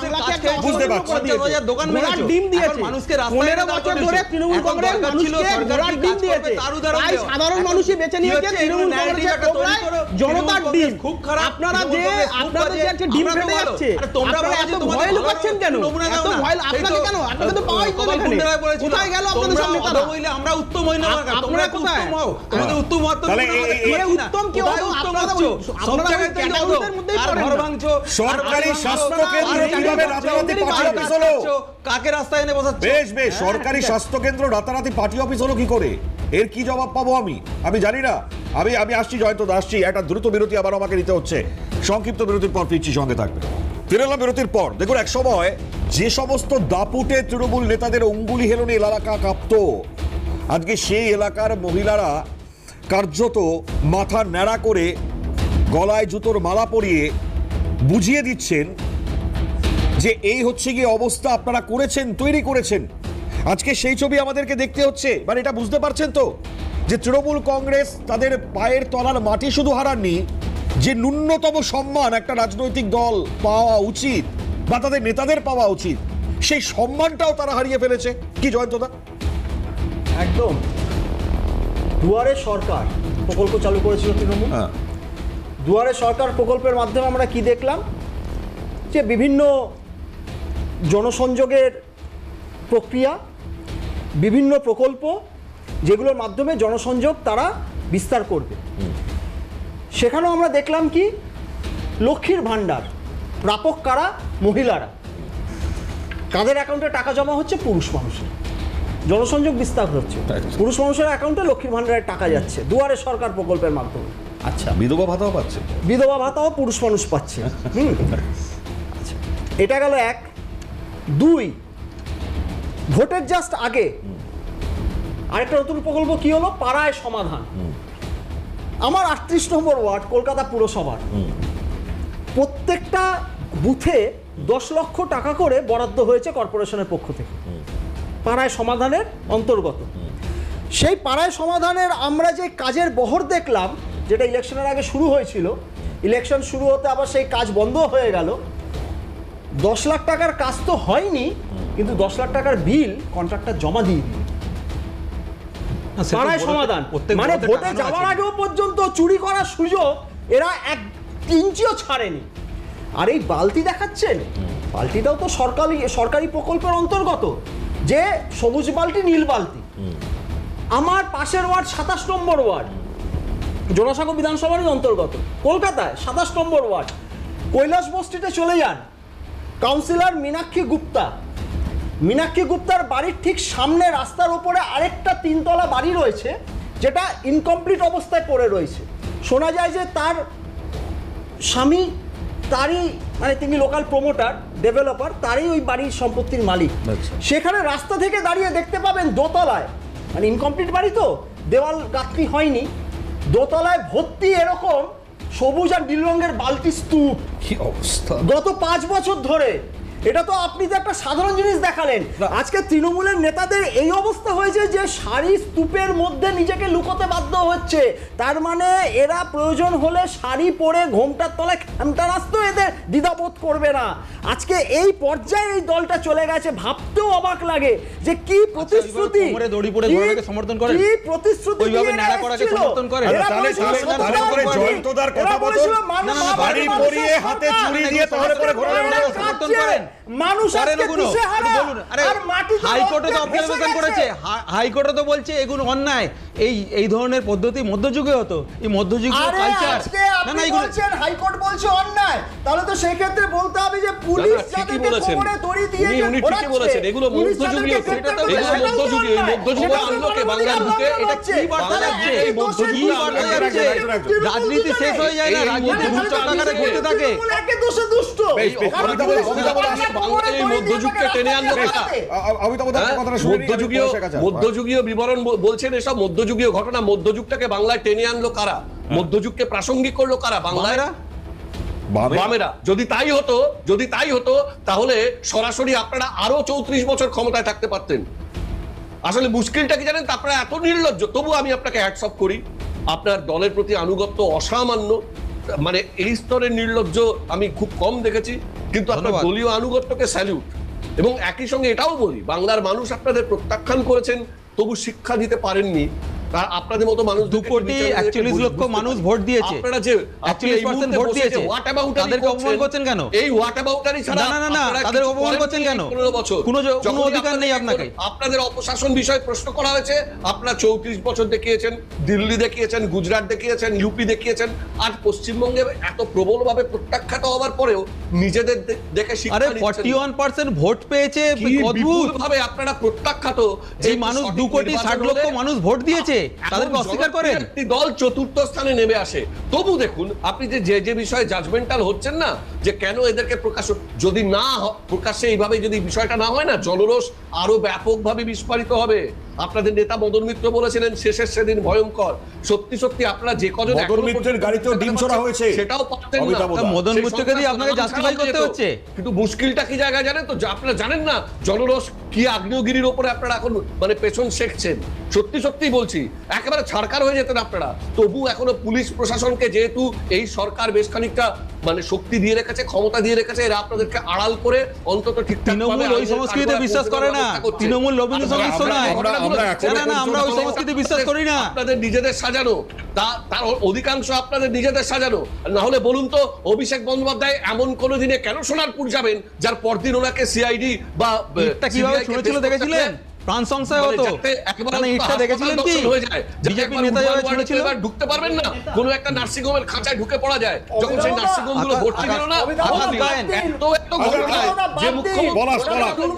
বুঝতে পারছি। 50,000 দোকান ঘোড়ার মেরেছো। ডিম দিয়েছে। এখন মানুষকে রাস্তায় 15 এনে দাঁড় বছর করিয়েছো। ধরে তৃণমূল এখন কংগ্রেস দরকার ছিল মানুষকে সরকার ঘোড়ার কি ডিম কাজ করবে দিয়েছে। তার উদাহরণ তাই দেওয়া। সাধারণ এখন মানুষই বেছে কি নিয়েছে হচ্ছে? তৃণমূল এগুলো কংগ্রেসের narrative একটা তৈরি তোমরাই করো। জনতার তৃণমূল ডিম। কংগ্রেস খুব খারাপ, আপনারা তৃণমূল যে কংগ্রেস খুব আপনাদের যে বাজে, আজকে ডিম আমরা তো ফেটে ভালো। যাচ্ছে, আরে তোমরা আপনারা বাজে, এত তোমাদের ভয় ভালো লুকাচ্ছেন কেন? নমুনা দাও এত না। ভয় সেই আপনাকে তো, কেন? আপনাকে তো পাওয়াই তো কপাল এখানে। কুণ্ডলায় বলেছিল, কোথায় গেল আপনাদের তোমরা সব নেতারা? অদম হইলে আমরা উত্তম হই না, তোমরা আপনারা একটু কোথায়? উত্তম হও, তোমাদের উত্তম হওয়ার তো তাহলে নমুনা এই- আমাদের এই কাছে না। উত্তম কি কোথায় হলো? উত্তম আপনারা হচ্ছ? ওই- সব আপনারা ওই জায়গায় তো এই ক্যাটাগরিদের অদম। মধ্যেই আর পড়েন ঘর না। ভাঙছো, সরকারি আর স্বাস্থ্য কেন্দ্র আর কিভাবে জায়গায় রাতারাতি যাচ্ছ, পার্টি অফিস হলো? যাচ্ছ, কাকে রাস্তায় এনে বসাচ্ছ? বেশ বেশ, সরকারি স্বাস্থ্য কেন্দ্র রাতারাতি পার্টি অফিস হলো কি করে? এর কি জবাব পাবো আমি জানি না। আমি আসছি জয়ন্ত দা, আসছি। একটা দ্রুত বিরতি আবার আমাকে নিতে হচ্ছে। সংক্ষিপ্ত বিরতির পর ফিরছি সঙ্গে থাকবে। ফিরে এলাম বিরতির পর। দেখুন, এক সময় যে সমস্ত দাপুটে তৃণমূল নেতাদের অঙ্গুলি হেলনে এলাকা কাঁপতো, আজকে সেই এলাকার মহিলারা কার্যত মাথা ন্যাড়া করে গলায় জুতোর মালা পরিয়ে বুঝিয়ে দিচ্ছেন যে এই হচ্ছে গিয়ে অবস্থা আপনারা করেছেন, তৈরি করেছেন। আজকে সেই ছবি আমাদেরকে দেখতে হচ্ছে। মানে এটা বুঝতে পারছেন তো যে তৃণমূল কংগ্রেস তাদের পায়ের তলার মাটি শুধু হারাননি, যে ন্যূনতম সম্মান একটা রাজনৈতিক দল পাওয়া উচিত বা তাদের নেতাদের পাওয়া উচিত, সেই সম্মানটাও তারা হারিয়ে ফেলেছে। কি জয়ন্তদা? একদম। দুয়ারে সরকার প্রকল্প চালু করেছিল তৃণমূল। হ্যাঁ, দুয়ারে সরকার প্রকল্পের মাধ্যমে আমরা কি দেখলাম, যে বিভিন্ন জনসংযোগের প্রক্রিয়া, বিভিন্ন প্রকল্প যেগুলোর মাধ্যমে জনসংযোগ তারা বিস্তার করবে। সেখানেও আমরা দেখলাম কি, লক্ষ্মীর ভাণ্ডার প্রাপক কারা? মহিলারা। কাদের অ্যাকাউন্টে টাকা জমা হচ্ছে? পুরুষ মানুষের। জনসংযোগ বিস্তার হচ্ছে, পুরুষ মানুষের অ্যাকাউন্টে লক্ষ্মীর ভাণ্ডারের টাকা যাচ্ছে দুয়ারে সরকার প্রকল্পের মাধ্যমে। আচ্ছা, বিধবা ভাতাও পাচ্ছে। বিধবা ভাতাও পুরুষ মানুষ পাচ্ছে। আচ্ছা, এটা গেল এক। দুই, ভোটের জাস্ট আগে আরেকটা নতুন প্রকল্প কি হলো? পাড়ায় সমাধান। আমার 38 নম্বর ওয়ার্ড কলকাতা পুরসভার প্রত্যেকটা বুথে 10 লক্ষ টাকা করে বরাদ্দ হয়েছে কর্পোরেশনের পক্ষ থেকে পাড়ায় সমাধানের অন্তর্গত। সেই পাড়ায় সমাধানের আমরা যে কাজের বহর দেখলাম, যেটা ইলেকশনের আগে শুরু হয়েছিল, ইলেকশন শুরু হতে আবার সেই কাজ বন্ধ হয়ে গেল। 10 লাখ টাকার কাজ তো হয়নি, কিন্তু 10 লাখ টাকার বিল কন্ট্রাক্টর জমা দিয়ে দিল। পাড়ায় সমাধান মানে ভোটে যাওয়ার আগেও পর্যন্ত চুরি করার সুযোগ এরা 1 ইঞ্চিও ছাড়েনি। আর এই বালতি দেখাচ্ছেন, বালতিটাও তো সরকারি প্রকল্পের অন্তর্গত, যে সবুজ বালতি নীল বালতি। আমার পাশের ওয়ার্ড 27 নম্বর ওয়ার্ড, জোড়াসাঁকো বিধানসভারই অন্তর্গত, কলকাতায় 27 নম্বর ওয়ার্ড। কৈলাস বস্তিতে চলে যান, কাউন্সিলর মীনাক্ষী গুপ্তার বাড়ির ঠিক সামনে রাস্তার উপরে আরেকটা 3 তলা বাড়ি রয়েছে, যেটা ইনকমপ্লিট অবস্থায় পড়ে রয়েছে। শোনা যায় যে তার স্বামী, তারই মানে তিনি লোকাল প্রমোটার ডেভেলপার, তারই ওই বাড়ির সম্পত্তির মালিক। সেখানে রাস্তা থেকে দাঁড়িয়ে দেখতে পাবেন দোতলায়, মানে ইনকমপ্লিট বাড়ি তো, দেওয়াল গাঁথনি হয়নি, দোতলায় ভর্তি এরকম সবুজ আর নীল রঙের বালতি স্তূপ। কি অবস্থা! গত 5 বছর ধরে। এটা তো আপনি তো একটা সাধারণ জিনিস দেখালেন। আজকে তৃণমূলের নেতাদের এই অবস্থা হয়েছে যে শাড়ি স্তূপের মধ্যে নিজেকে লুকোতে বাধ্য হচ্ছে। তার মানে এরা প্রয়োজন হলে শাড়ি পরে ঘোমটার তলায় খামটা রাখতে এদের দ্বিধাবোধ করবে না। আজকে এই পর্যায়ে এই দলটা চলে গেছে, ভাবতেও অবাক লাগে যে কি প্রতিশ্রুতি, কোমরে দড়ি পরে ঘোড়াকে সমর্থন করেন, কি প্রতিশ্রুতি ওইভাবে দিয়ে ন্যাড়া করাকে এসেছিল। সমর্থন করেন। এরা তাহলে করে জয়ন্তদার কথা বলুন, বাড়ি পরিয়ে হাতে চুড়ি দিয়ে তাহলে করে ঘোরানো সমর্থন করেন। মানুষ করেন আজকে ওগুলো। দিশেহারা। বলুন, আরে আর মাটিতে হাইকোর্টে তো রক্তে ভেসে অবজারভেশন গেছে। করেছে, হাইকোর্টে তো বলছে এগুলো অন্যায়। এই ধরনের পদ্ধতি মধ্যযুগে হতো, এই মধ্যযুগীয় আরে কালচার। আজকে না আপনি না, এগুলো বলছেন হাইকোর্ট বলছে অন্যায়, তাহলে তো সেই ক্ষেত্রে বলতে হবে যে পুলিশ না, ঠিকই যাদেরকে বলেছেন। কোমরে দড়ি দিয়ে উনি ঠিকই বলেছেন, এগুলো মধ্যযুগীয়, এগুলো মধ্যযুগীয়, এই মধ্যযুগীয় আনলোকে বাংলার বুকে এটা কি বার্তা যাচ্ছে? এই মধ্যযুগীয় বার্তা যাচ্ছে? রাজনীতি শেষ হয়ে যায় না, রাজনীতি চক্রাকারে ঘুরতে থাকে। একে দোষে দুষ্ট বেশ, বেশ, বাংলায় এই মধ্যযুগকে টেনে আনলো কারা? অমিতাভ দা হ্যাঁ? কথাটা শুনে নিই, আমি পলাশের কাছে আসবো। মধ্যযুগীয় বিবরণ বলছেন, এসব মধ্যযুগীয় ঘটনা। মধ্যযুগটাকে বাংলায় টেনে আনলো কারা? মধ্যযুগকে প্রাসঙ্গিক করলো কারা বাংলায়? বামেরা। যদি তাই হতো তাহলে সরাসরি আপনারা আরো 34 বছর ক্ষমতায় থাকতে পারতেন। আসলে মুশকিলটা কি জানেন? আপনারা এত নির্লজ্জ। তবু আমি আপনাকে হ্যাটস অফ করি, আপনার দলের প্রতি আনুগত্য অসামান্য। মানে এই স্তরের নির্লজ্জ আমি খুব কম দেখেছি, কিন্তু আপনার ধন্যবাদ। দলীয় আনুগত্যকে স্যালুট। এবং একই সঙ্গে এটাও বলি, বাংলার মানুষ আপনাদের প্রত্যাখ্যান করেছেন, তবু শিক্ষা দিতে পারেননি। আর আপনাদের মতো মানুষ 2 কোটি 41 লক্ষ মানুষ ভোট দিয়েছে। আপনারা যে 41% ভোট দিয়েছে। তাদেরকে অপমান করছেন কেন? এই হোয়াট অ্যাবাউটারি ছাড়া না, না, না, আপনারা তাদের কিছু অপমান করেননি করছেন কেন? 15 বছর। কোনো যখনই অধিকার নেই আপনাকে। আপনাদের অপশাসন বিষয়ে প্রশ্ন করা হয়েছে, আপনারা 34 বছর দেখিয়েছেন, দিল্লি দেখিয়েছেন, গুজরাট দেখিয়েছেন, ইউপি দেখিয়েছেন। আজ পশ্চিমবঙ্গে এত প্রবলভাবে প্রত্যাখ্যাত হওয়ার পরেও নিজেদের দেখে শিক্ষা আরে নিচ্ছেন। 41% ভোট পেয়েছে, কি অদ্ভুত। বিপুলভাবে আপনারা প্রত্যাখ্যাত। এই মানুষ 2 কোটি 60 লক্ষ মানুষ ভোট দিয়েছে, তাদেরকে অস্বীকার করেন? একটি দল চতুর্থ স্থানে নেমে আসে। তবু দেখুন আপনি যে বিষয়ে জাজমেন্টাল হচ্ছেন না, যে কেন এদেরকে যদি না প্রকাশ্যে এইভাবে যদি বিষয়টা না হয় না, জনরোষ আরো ব্যাপকভাবে বিস্ফোরিত হবে। আপনাদের নেতা মদন মিত্র বলেছিলেন শেষের সেদিন ভয়ঙ্কর। সত্যি সত্যি আপনারা যে কজন মদন মিত্রের গাড়িতেও ডিম ছোড়া হয়েছে, সেটাও পারতেন অমিতাভ না। দা। মদন সেই মিত্রকে দিয়ে আপনাকে সন্ত্রাস জাস্টিফাই করতে যেত। হচ্ছে। কিন্তু মুশকিলটা কি জায়গায় জানেন তো? আপনারা জানেন না জনরোষ কি আগ্নেয়গিরির উপরে আপনারা এখন মানে পেছন শেখছেন। সত্যি সত্যি বলছি, একেবারে ছাড়কার হয়ে যেতেন আপনারা। তবু এখনো পুলিশ প্রশাসনকে, যেহেতু এই সরকার বেশ খানিকটা মানে শক্তি দিয়ে রেখেছে, ক্ষমতা দিয়ে রেখেছে, এরা আপনাদেরকে আড়াল করে অন্তত ঠিকঠাক তৃণমূল ওই সংস্কৃতিতে বিশ্বাস করে না। তৃণমূল লবিনী সংস্থা নয়। না, না, আমরা ওই সংস্কৃতি বিশ্বাস করি না। আপনাদের নিজেদের সাজানো, তার অধিকাংশ আপনাদের নিজেদের সাজানো। না হলে বলুন তো, অভিষেক বন্দ্যোপাধ্যায় এমন কোন দিনে কেন সোনারপুর যাবেন যার পরদিন ওনাকে সিআইডি বা ইটটা কিভাবে ছুঁড়েছিল দেখেছিলেন? প্রাণ সংশয় হতো। মানে ইটটা দেখেছিলেন কি? বিজেপি নেতা যারা ছুঁড়েছিল, ঢুকতে পারবেন না, কোন একটা নার্সিং হোমের খাঁচায় ঢুকে পড়া যায়। যখন সেই নার্সিং হোম গুলো ভর্তি ছিল না, এত ঘটনায় যে মুখ্যমন্ত্রী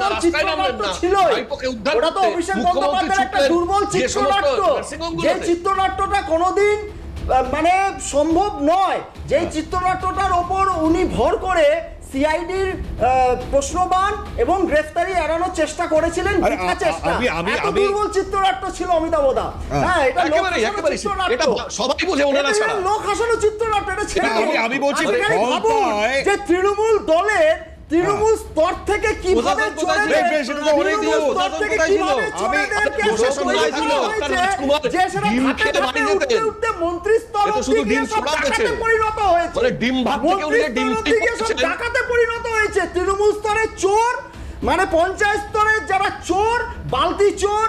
রাস্তায় নামলেন না, ভাইপোকে উদ্ধার ওটা তো করতে, অভিষেক মুখ্যমন্ত্রী বন্দ্যোপাধ্যায়ের একটা ছুটলেন দুর্বল যে সমস্ত চিত্রনাট্য, নার্সিং হোম যে গুলোতে। চিত্রনাট্যটা কোনোদিন মানে সম্ভব নয়, যেই চিত্রনাট্যটার ওপর উনি ভর করে সিআইডির প্রশ্নবান এবং গ্রেফতারি এড়ানোর চেষ্টা করেছিলেন। আরে, মিথ্যা চেষ্টা। এত দুর্বল চিত্রনাট্য ছিল অমিতাভ দা। হ্যাঁ, এটা লোক একেবারেই, হাসানো একেবারেই। চিত্রনাট্য। এটা সবাই বোঝে, ওনারা এটা ছাড়া। লোক হাসানো চিত্রনাট্য, এটা ছেড়ে আমি- দিন। আমি বলছি, আপনি খালি ভাবুন ক্ষমতায়- যে তৃণমূল দলের তৃণমূল স্তর থেকে কিভাবে প্রশাসন কোথায় ছিল? চোরেদের- সেটা তো অনেক তৃণমূল দিন। স্তর থেকে প্রশাসন কিভাবে কোথায় ছিল? চোরেদেরকে প্রশাসন সতর্ক কোথায় ছিল? করা আপনার হয়েছে, রাজকুমার যে সেটা ডিম ধাপে খেতে ধাপে বাড়ি উঠতে যেতেন। উঠতে মন্ত্রী স্তর এ তো অবধি শুধু গিয়ে ডিম সব ছোড়া ডাকাতে হয়েছে। পরিণত হয়েছে। মানে ডিম ভাত থেকে মন্ত্রী উঠে ডিম স্তর অবধি গিয়ে সব করছেন। ডাকাতে পরিণত হয়েছে। তৃণমূল স্তরের চোর, মানে পঞ্চায়েত স্তরের যারা চোর, বালতি চোর,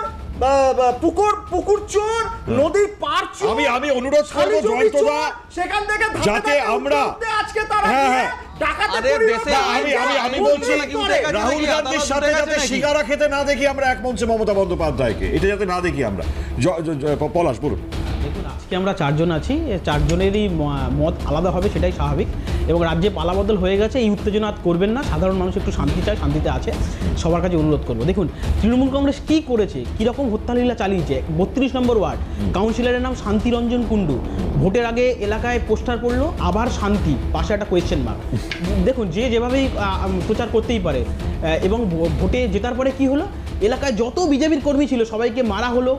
পুকুর চোর, নদীর পার চোর, আমি অনুরোধ করবো খালি জমি জয়ন্ত দা, চোর, সেখান থেকে ধাপে যাতে ধাপে আমরা উঠতে আজকে তারা হ্যাঁ, গিয়ে হ্যাঁ। ডাকাতে আরে পরিণত দেশে হয়েছে। আমি বলছি মন্ত্রী স্তরে। রাহুল গান্ধীর সাথে যাতে সিগারা খেতে না দেখি আমরা এক মঞ্চে মমতা বন্দ্যোপাধ্যায়কে, এটা যাতে না দেখি আমরা। পলাশ বলুন। দেখুন, আজকে আমরা 4 জন আছি, 4 জনেরই মত আলাদা হবে, সেটাই স্বাভাবিক। এবং রাজ্যে পালাবদল হয়ে গেছে, এই উত্তেজনা আর করবেন না। সাধারণ মানুষ একটু শান্তি চায়, শান্তিতে আছে, সবার কাছে অনুরোধ করবো। দেখুন, তৃণমূল কংগ্রেস কী করেছে, কীরকম হত্যালীলা চালিয়েছে। 32 নম্বর ওয়ার্ড, কাউন্সিলরের নাম শান্তিরঞ্জন কুণ্ডু, ভোটের আগে এলাকায় পোস্টার পড়লো, আবার শান্তি, পাশে একটা কোয়েশ্চেন মার্ক। দেখুন, যে যেভাবেই প্রচার করতেই পারে। এবং ভোটে জেতার পরে কি হলো, এলাকায় যত বিজেপির কর্মী ছিল সবাইকে মারা হলো,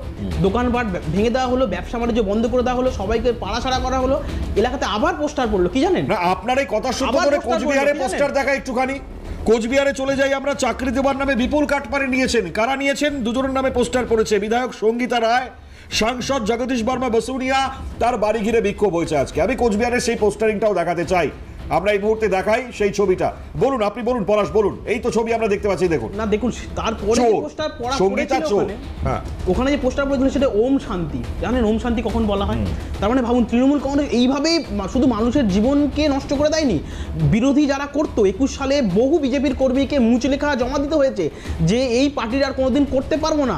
দোকানপাট ভেঙে দেওয়া হলো, ব্যবসা বাণিজ্য বন্ধ করে দেওয়া হলো, সবাইকে পাড়াছাড়া করা হলো। এলাকাতে আবার পোস্টার পড়লো, কি জানেন? না, আপনার এই কথা সত্য আবার করে পোস্টার কোচবিহারে পড়লো, কি পোস্টার জানেন? দেখা একটুখানি। কোচবিহারে চলে যাই আমরা, চাকরি দেওয়ার নামে বিপুল কাটমানি নিয়েছেন। কারা নিয়েছেন? দুজনের নামে পোস্টার পড়েছে। বিধায়ক সঙ্গীতা রায়, সাংসদ জগদীশ বর্মা বসুনিয়া, তার বাড়ি ঘিরে বিক্ষোভ হয়েছে আজকে। আমি কোচবিহারের সেই পোস্টারিংটাও দেখাতে চাই, আমরা এই মুহূর্তে দেখাই সেই ছবিটা। বলুন, আপনি বলুন, পলাশ বলুন। এই তো ছবি আমরা দেখতে পাচ্ছি, দেখুন। না, দেখুন, তারপরে চোর, পোস্টার পড়া সঙ্গীতা পড়েছিল চোর, ওখানে। হ্যাঁ। ওখানে যে পোস্টার পড়েছিল সেটা ওম শান্তি, জানেন ওম শান্তি কখন বলা হয়? তার মানে ভাবুন, তৃণমূল কংগ্রেস এইভাবেই শুধু মানুষের জীবনকে নষ্ট করে দেয়নি, বিরোধী যারা করতো 21 সালে বহু বিজেপির কর্মীকে মুচলেখা জমা দিতে হয়েছে যে এই পার্টির আর কোনোদিন করতে পারবো না।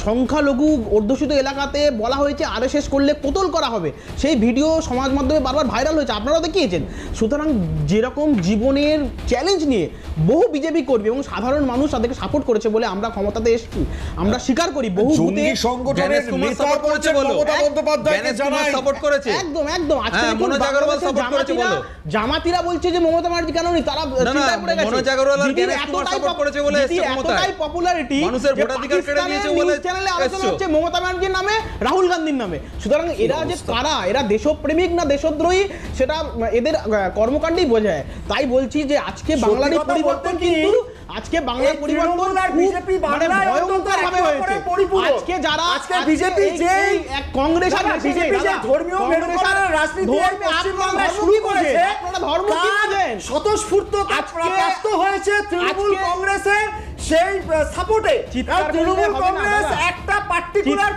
সংখ্যালঘু অধ্যুষিত এলাকাতে বলা হয়েছে আরএসএস করলে কোতল করা হবে, সেই ভিডিও সমাজ মাধ্যমে বারবার ভাইরাল হয়েছে, আপনারাও দেখিয়েছেন। সুতরাং যেরকম জীবনের চ্যালেঞ্জ নিয়ে বহু বিজেপি কর্মী এবং সাধারণ মানুষ তাদেরকে সাপোর্ট করেছে বলে আমরা ক্ষমতাতে এসেছি, আমরা স্বীকার করি বহু বুথে জঙ্গি সংগঠনের নেতা বলছেন মমতা বন্দ্যোপাধ্যায়কে জানায় সাপোর্ট করেছে। একদম একদম আজকে হ্যাঁ, দেখুন মনোজ আগরওয়াল বাংলাদেশের support করেছে বলো। জামাতিরা বলছে যে মমতা ব্যানার্জি কেন নেই, তারা চিন্তায় পড়ে গেছে। মনোজ আগরওয়াল আর দিদির জ্ঞানেশ কুমার এতটাই support করেছে বলে এসছে ক্ষমতায়। এতটাই পপুলারিটি মানুষের ভোটাধিকার কেড়ে নিয়েছে বলে চ্যানেলে আলোচনা এসছো। হচ্ছে মমতা ব্যানার্জির নামে, রাহুল গান্ধীর নামে। সুতরাং এরা যে কারা, এরা দেশপ্রেমিক না দেশদ্রোহী সেটা এদের কর্মকাণ্ডেই বোঝায়। তাই বলছি যে আজকে বাংলার এই কথা পরিবর্তন বলতে কি, কিন্তু আজকে বাংলার এই পরিবর্তন তৃণমূল আর খুব বিজেপি মানে বাংলায় ভয়ঙ্কর ভাবে অন্তত হয়েছে। একে অপরের পরিপূরক। আজকে যারা আজকে বিজেপি যে কংগ্রেস আর না, বিজেপি যে ধর্মীয় মেরুকরণের রাজনীতি এই পশ্চিমবাংলায় শুরু করেছে, আপনারা ধর্ম কি বোঝেন? স্বতঃস্ফূর্ততা আজকে- প্রাপ্ত হয়েছে তৃণমূল আজকে- কংগ্রেসের সেই সাপোর্টে। চিৎকার করলে তৃণমূল হবে না, কংগ্রেস দাদা। একটা পার্টিকুলার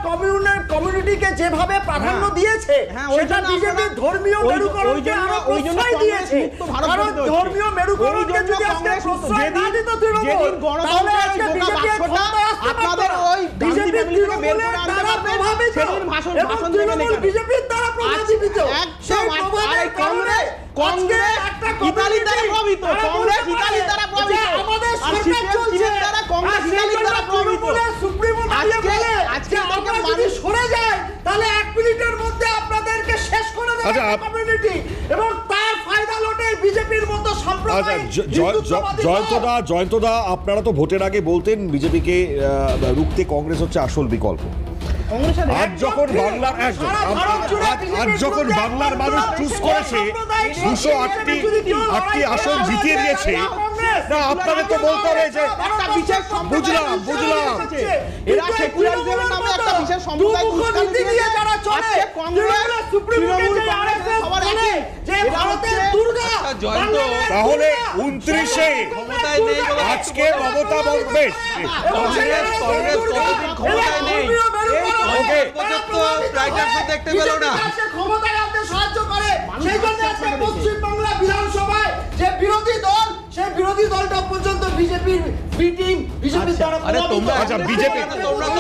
কমিউনিটিকে যেভাবে প্রাধান্য হ্যাঁ। দিয়েছে, হ্যাঁ, ওই সেটা জন্য বিজেপি আপনারা- ধর্মীয় ওই মেরুকরণকে জন্য- আরো ওই জন্য প্রশ্রয় কংগ্রেস দিয়েছে। মুক্ত ভারত কারণ গঠিত হচ্ছে। ধর্মীয় মেরুকরণকে ওই জন্য যদি আজকে কংগ্রেস প্রশ্রয় যেদিন- না দিত তৃণমূল, যেদিন তাহলে গণতন্ত্রের আজকে বোকা বিজেপি বাক্সটা ক্ষমতায় আসতে পারত আপনাদের না। ওই গান্ধী বিজেপি ফ্যামিলি থেকে বের তৃণমূলের করে আনতে দ্বারা পারবেন, প্রভাবিত সেদিন ভাষণ এবং দেবেন তৃণমূল এখানে। বিজেপির দ্বারা প্রভাবিত। সেই প্রভাবের কারণে কংগ্রেস একটা ইতালির দ্বারা প্রভাবিত, তারা কংগ্রেস বলতে পারে ইতালির দ্বারা যে প্রভাবিত, আমাদের আর সরকার CPM চলছে, দ্বারা কংগ্রেস আর ইতালির দ্বারা প্রভাবিত। তৃণমূলের সুপ্রিমো দাঁড়িয়ে আজকে- বলে আজকে যে আমাকে আমরা যদি মানুষ- সরে যাই তাহলে 1 মিনিটের মধ্যে আপনাদেরকে শেষ করে দেবে আচ্ছা, কমিউনিটি, এবং তার ফায়দা লোটে বিজেপির মতো আচ্ছা, সাম্প্রদায়িক হিন্দুত্ববাদী দল। জয়ন্তদা আপনারা তো ভোটের আগে বলতেন বিজেপিকে রুখতে কংগ্রেস হচ্ছে আসল বিকল্প। কংগ্রেসের আজ যখন বাংলার আজ যখন বাংলার মানুষ চুজ করেছে 208টি আসন জিতিয়ে দিয়েছে, না আপনাদের তো বলতে হবে যে একটা বিশেষ সম্প্রদায় বুঝলাম। এরা সেকুলারিজমের নামে একটা বিশেষ সম্প্রদায় উস্কানি দিয়েছে। আজকে কংগ্রেস তৃণমূল কংগ্রেসের সবার একই, যে এরা ভারতের হচ্ছে- দুর্গা, আচ্ছা, জয়ন্ত, বাংলাদেশের তাহলে দুর্গা, 29-এ ক্ষমতায় নেই বলে আজকে মমতা বন্দ্যোপাধ্যায় কংগ্রেস কতদিন ক্ষমতায় নেই? ওকে। রাইটার্সও দেখতে পেল না। ক্ষমতায় আনতে সাহায্য করে। সেই জন্য আজকে পশ্চিমবাংলা বিধানসভায় যে বিরোধী দল, সেই বিরোধী দলটা পর্যন্ত বিজেপির বি টিম, বিজেপির দ্বারা আরে প্রভাবিত। তোমরা আচ্ছা, বিজেপি তোমরা তো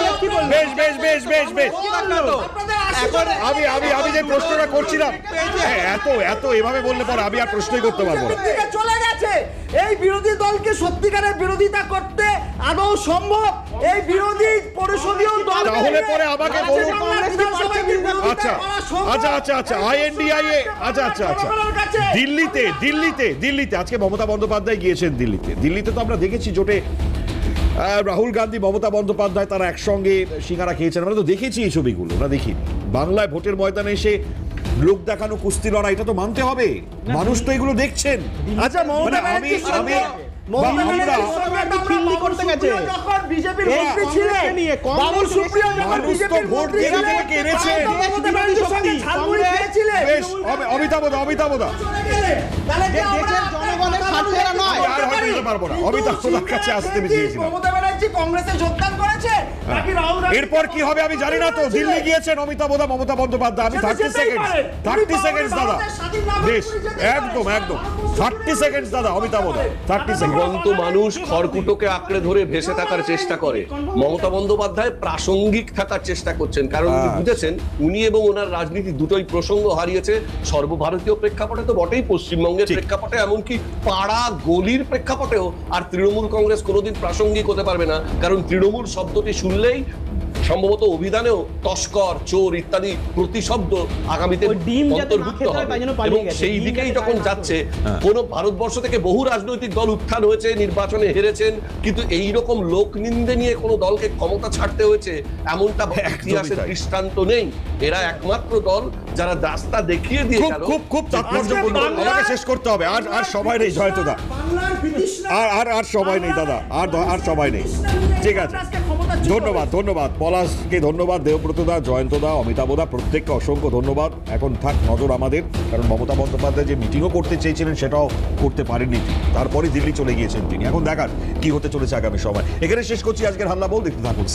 বেশ বেশ বেশ বেশ বেশ আপনাদের এখন আমি যে প্রশ্নটা করছিলাম, এত এভাবে বললে পরে আমি আর প্রশ্নই করতে পারবো না। দিকে চলে গেছে। এই বিরোধী দলকে সত্যিকারের বিরোধিতা করতে আদৌ সম্ভব? এই বিরোধী পরিষদীয় দল তাহলে পরে আমাকে বলুন। আচ্ছা আচ্ছা INDIA আচ্ছা দিল্লিতে আজকে মমতা বন্দ্যোপাধ্যায় গিয়েছেন দিল্লিতে তো আমরা দেখেছি জোটে রাহুল গান্ধী মমতা বন্দ্যোপাধ্যায় তারা একসঙ্গে সিঙ্গারা খেয়েছেন, আমরা তো দেখেছি এই ছবিগুলো, আমরা দেখিনি। বাংলায় ভোটের ময়দানে এসে লোক দেখানো কুস্তি লড়া, এটা তো মানতে হবে, মানুষ তো এগুলো দেখছেন। আচ্ছা, মমতা ব্যানার্জির সঙ্গে মমতা ব্যানার্জির সঙ্গে আমরা খিল্লি করতে গেছে। যখন বিজেপির এই মন্ত্রী কংগ্রেসকে ছিলেন, নিয়ে, কংগ্রেস বাবুল সুপ্রিয় যখন মানুষ তো বিজেপির ভোট মন্ত্রী দিয়ে ছিলেন, থেকে এনেছেন। তখন তো মমতা ব্যানার্জির সঙ্গে ঝালমুড়ি খেয়েছিলেন। বেশ অমিতাভ দা চলে গেলেন। তাহলে কি আমরা দেশের জনগণের স্বার্থে এরা নয়। আর হয়তো যেতে পারবো না, অমিতাভ দার কাছে আসতে চেয়েছিলাম। মমতা ব্যানার্জি কংগ্রেসে যোগদান করেছে নাকি রাহুল গান্ধী? এরপর কি হবে আমি জানি না, তো দিল্লি গিয়েছেন অমিতাভ দা মমতা বন্দ্যোপাধ্যায়। আমি 30 সেকেন্ডস দাদা, বেশ একদম 30 সেকেন্ডস দাদা, অমিতাভ দা 30 সেকেন্ড। জীবন্ত মানুষ খড়কুটোকে আঁকড়ে ধরে ভেসে থাকার চেষ্টা করে, মমতা বন্দ্যোপাধ্যায় প্রাসঙ্গিক থাকার চেষ্টা করছেন, কারণ উনি বুঝেছেন উনি এবং ওনার রাজনীতি দুটোই প্রসঙ্গ হারিয়েছে। সর্বভারতীয় প্রেক্ষাপটে তো বটেই, পশ্চিমবঙ্গের প্রেক্ষাপটে, এমনকি পাড়া গলির প্রেক্ষাপটেও আর তৃণমূল কংগ্রেস কোনোদিন প্রাসঙ্গিক হতে পারবে না, কারণ তৃণমূল শব্দটি শুনলেই সম্ভবত অভিধানেও তস্কর, চোর ইত্যাদি প্রতিশব্দ আগামীতে ওই ডিম যাতে না অন্তর্ভুক্ত খেতে হয় হবে, তাই জন্য পালিয়ে এবং গেছে। সেই ডিম দিকেই যাতে যখন খায় না যাচ্ছে, কোন ভারতবর্ষ থেকে বহু রাজনৈতিক দল উত্থান হয়েছে, নির্বাচনে হেরেছেন, কিন্তু এই রকম লোক নিন্দে নিয়ে কোনো দলকে ক্ষমতা ছাড়তে হয়েছে এমনটা ইতিহাসের দৃষ্টান্ত নেই। এরা একমাত্র দল যারা রাস্তা দেখিয়ে দিয়ে গেল। খুব তাৎপর্যপূর্ণ, আমাকে শেষ করতে হবে, আর সময় নেই জয়ন্তদা, বাংলার বিতৃষ্ণা আর সময় নেই দাদা, আর সময় নেই। ঠিক আছে, ধন্যবাদ পলাশকে, ধন্যবাদ দেবব্রতদা, জয়ন্তদা, অমিতাভদা, প্রত্যেককে অসংখ্য ধন্যবাদ। এখন থাক নজর আমাদের, কারণ মমতা বন্দ্যোপাধ্যায় যে মিটিংও করতে চেয়েছিলেন সেটাও করতে পারেননি, তারপরে দিল্লি চলে গিয়েছেন তিনি। এখন দেখার কি হতে চলেছে আগামী সময়। এখানে শেষ করছি আজকের হাল্লা বল, দেখতে থাকুন।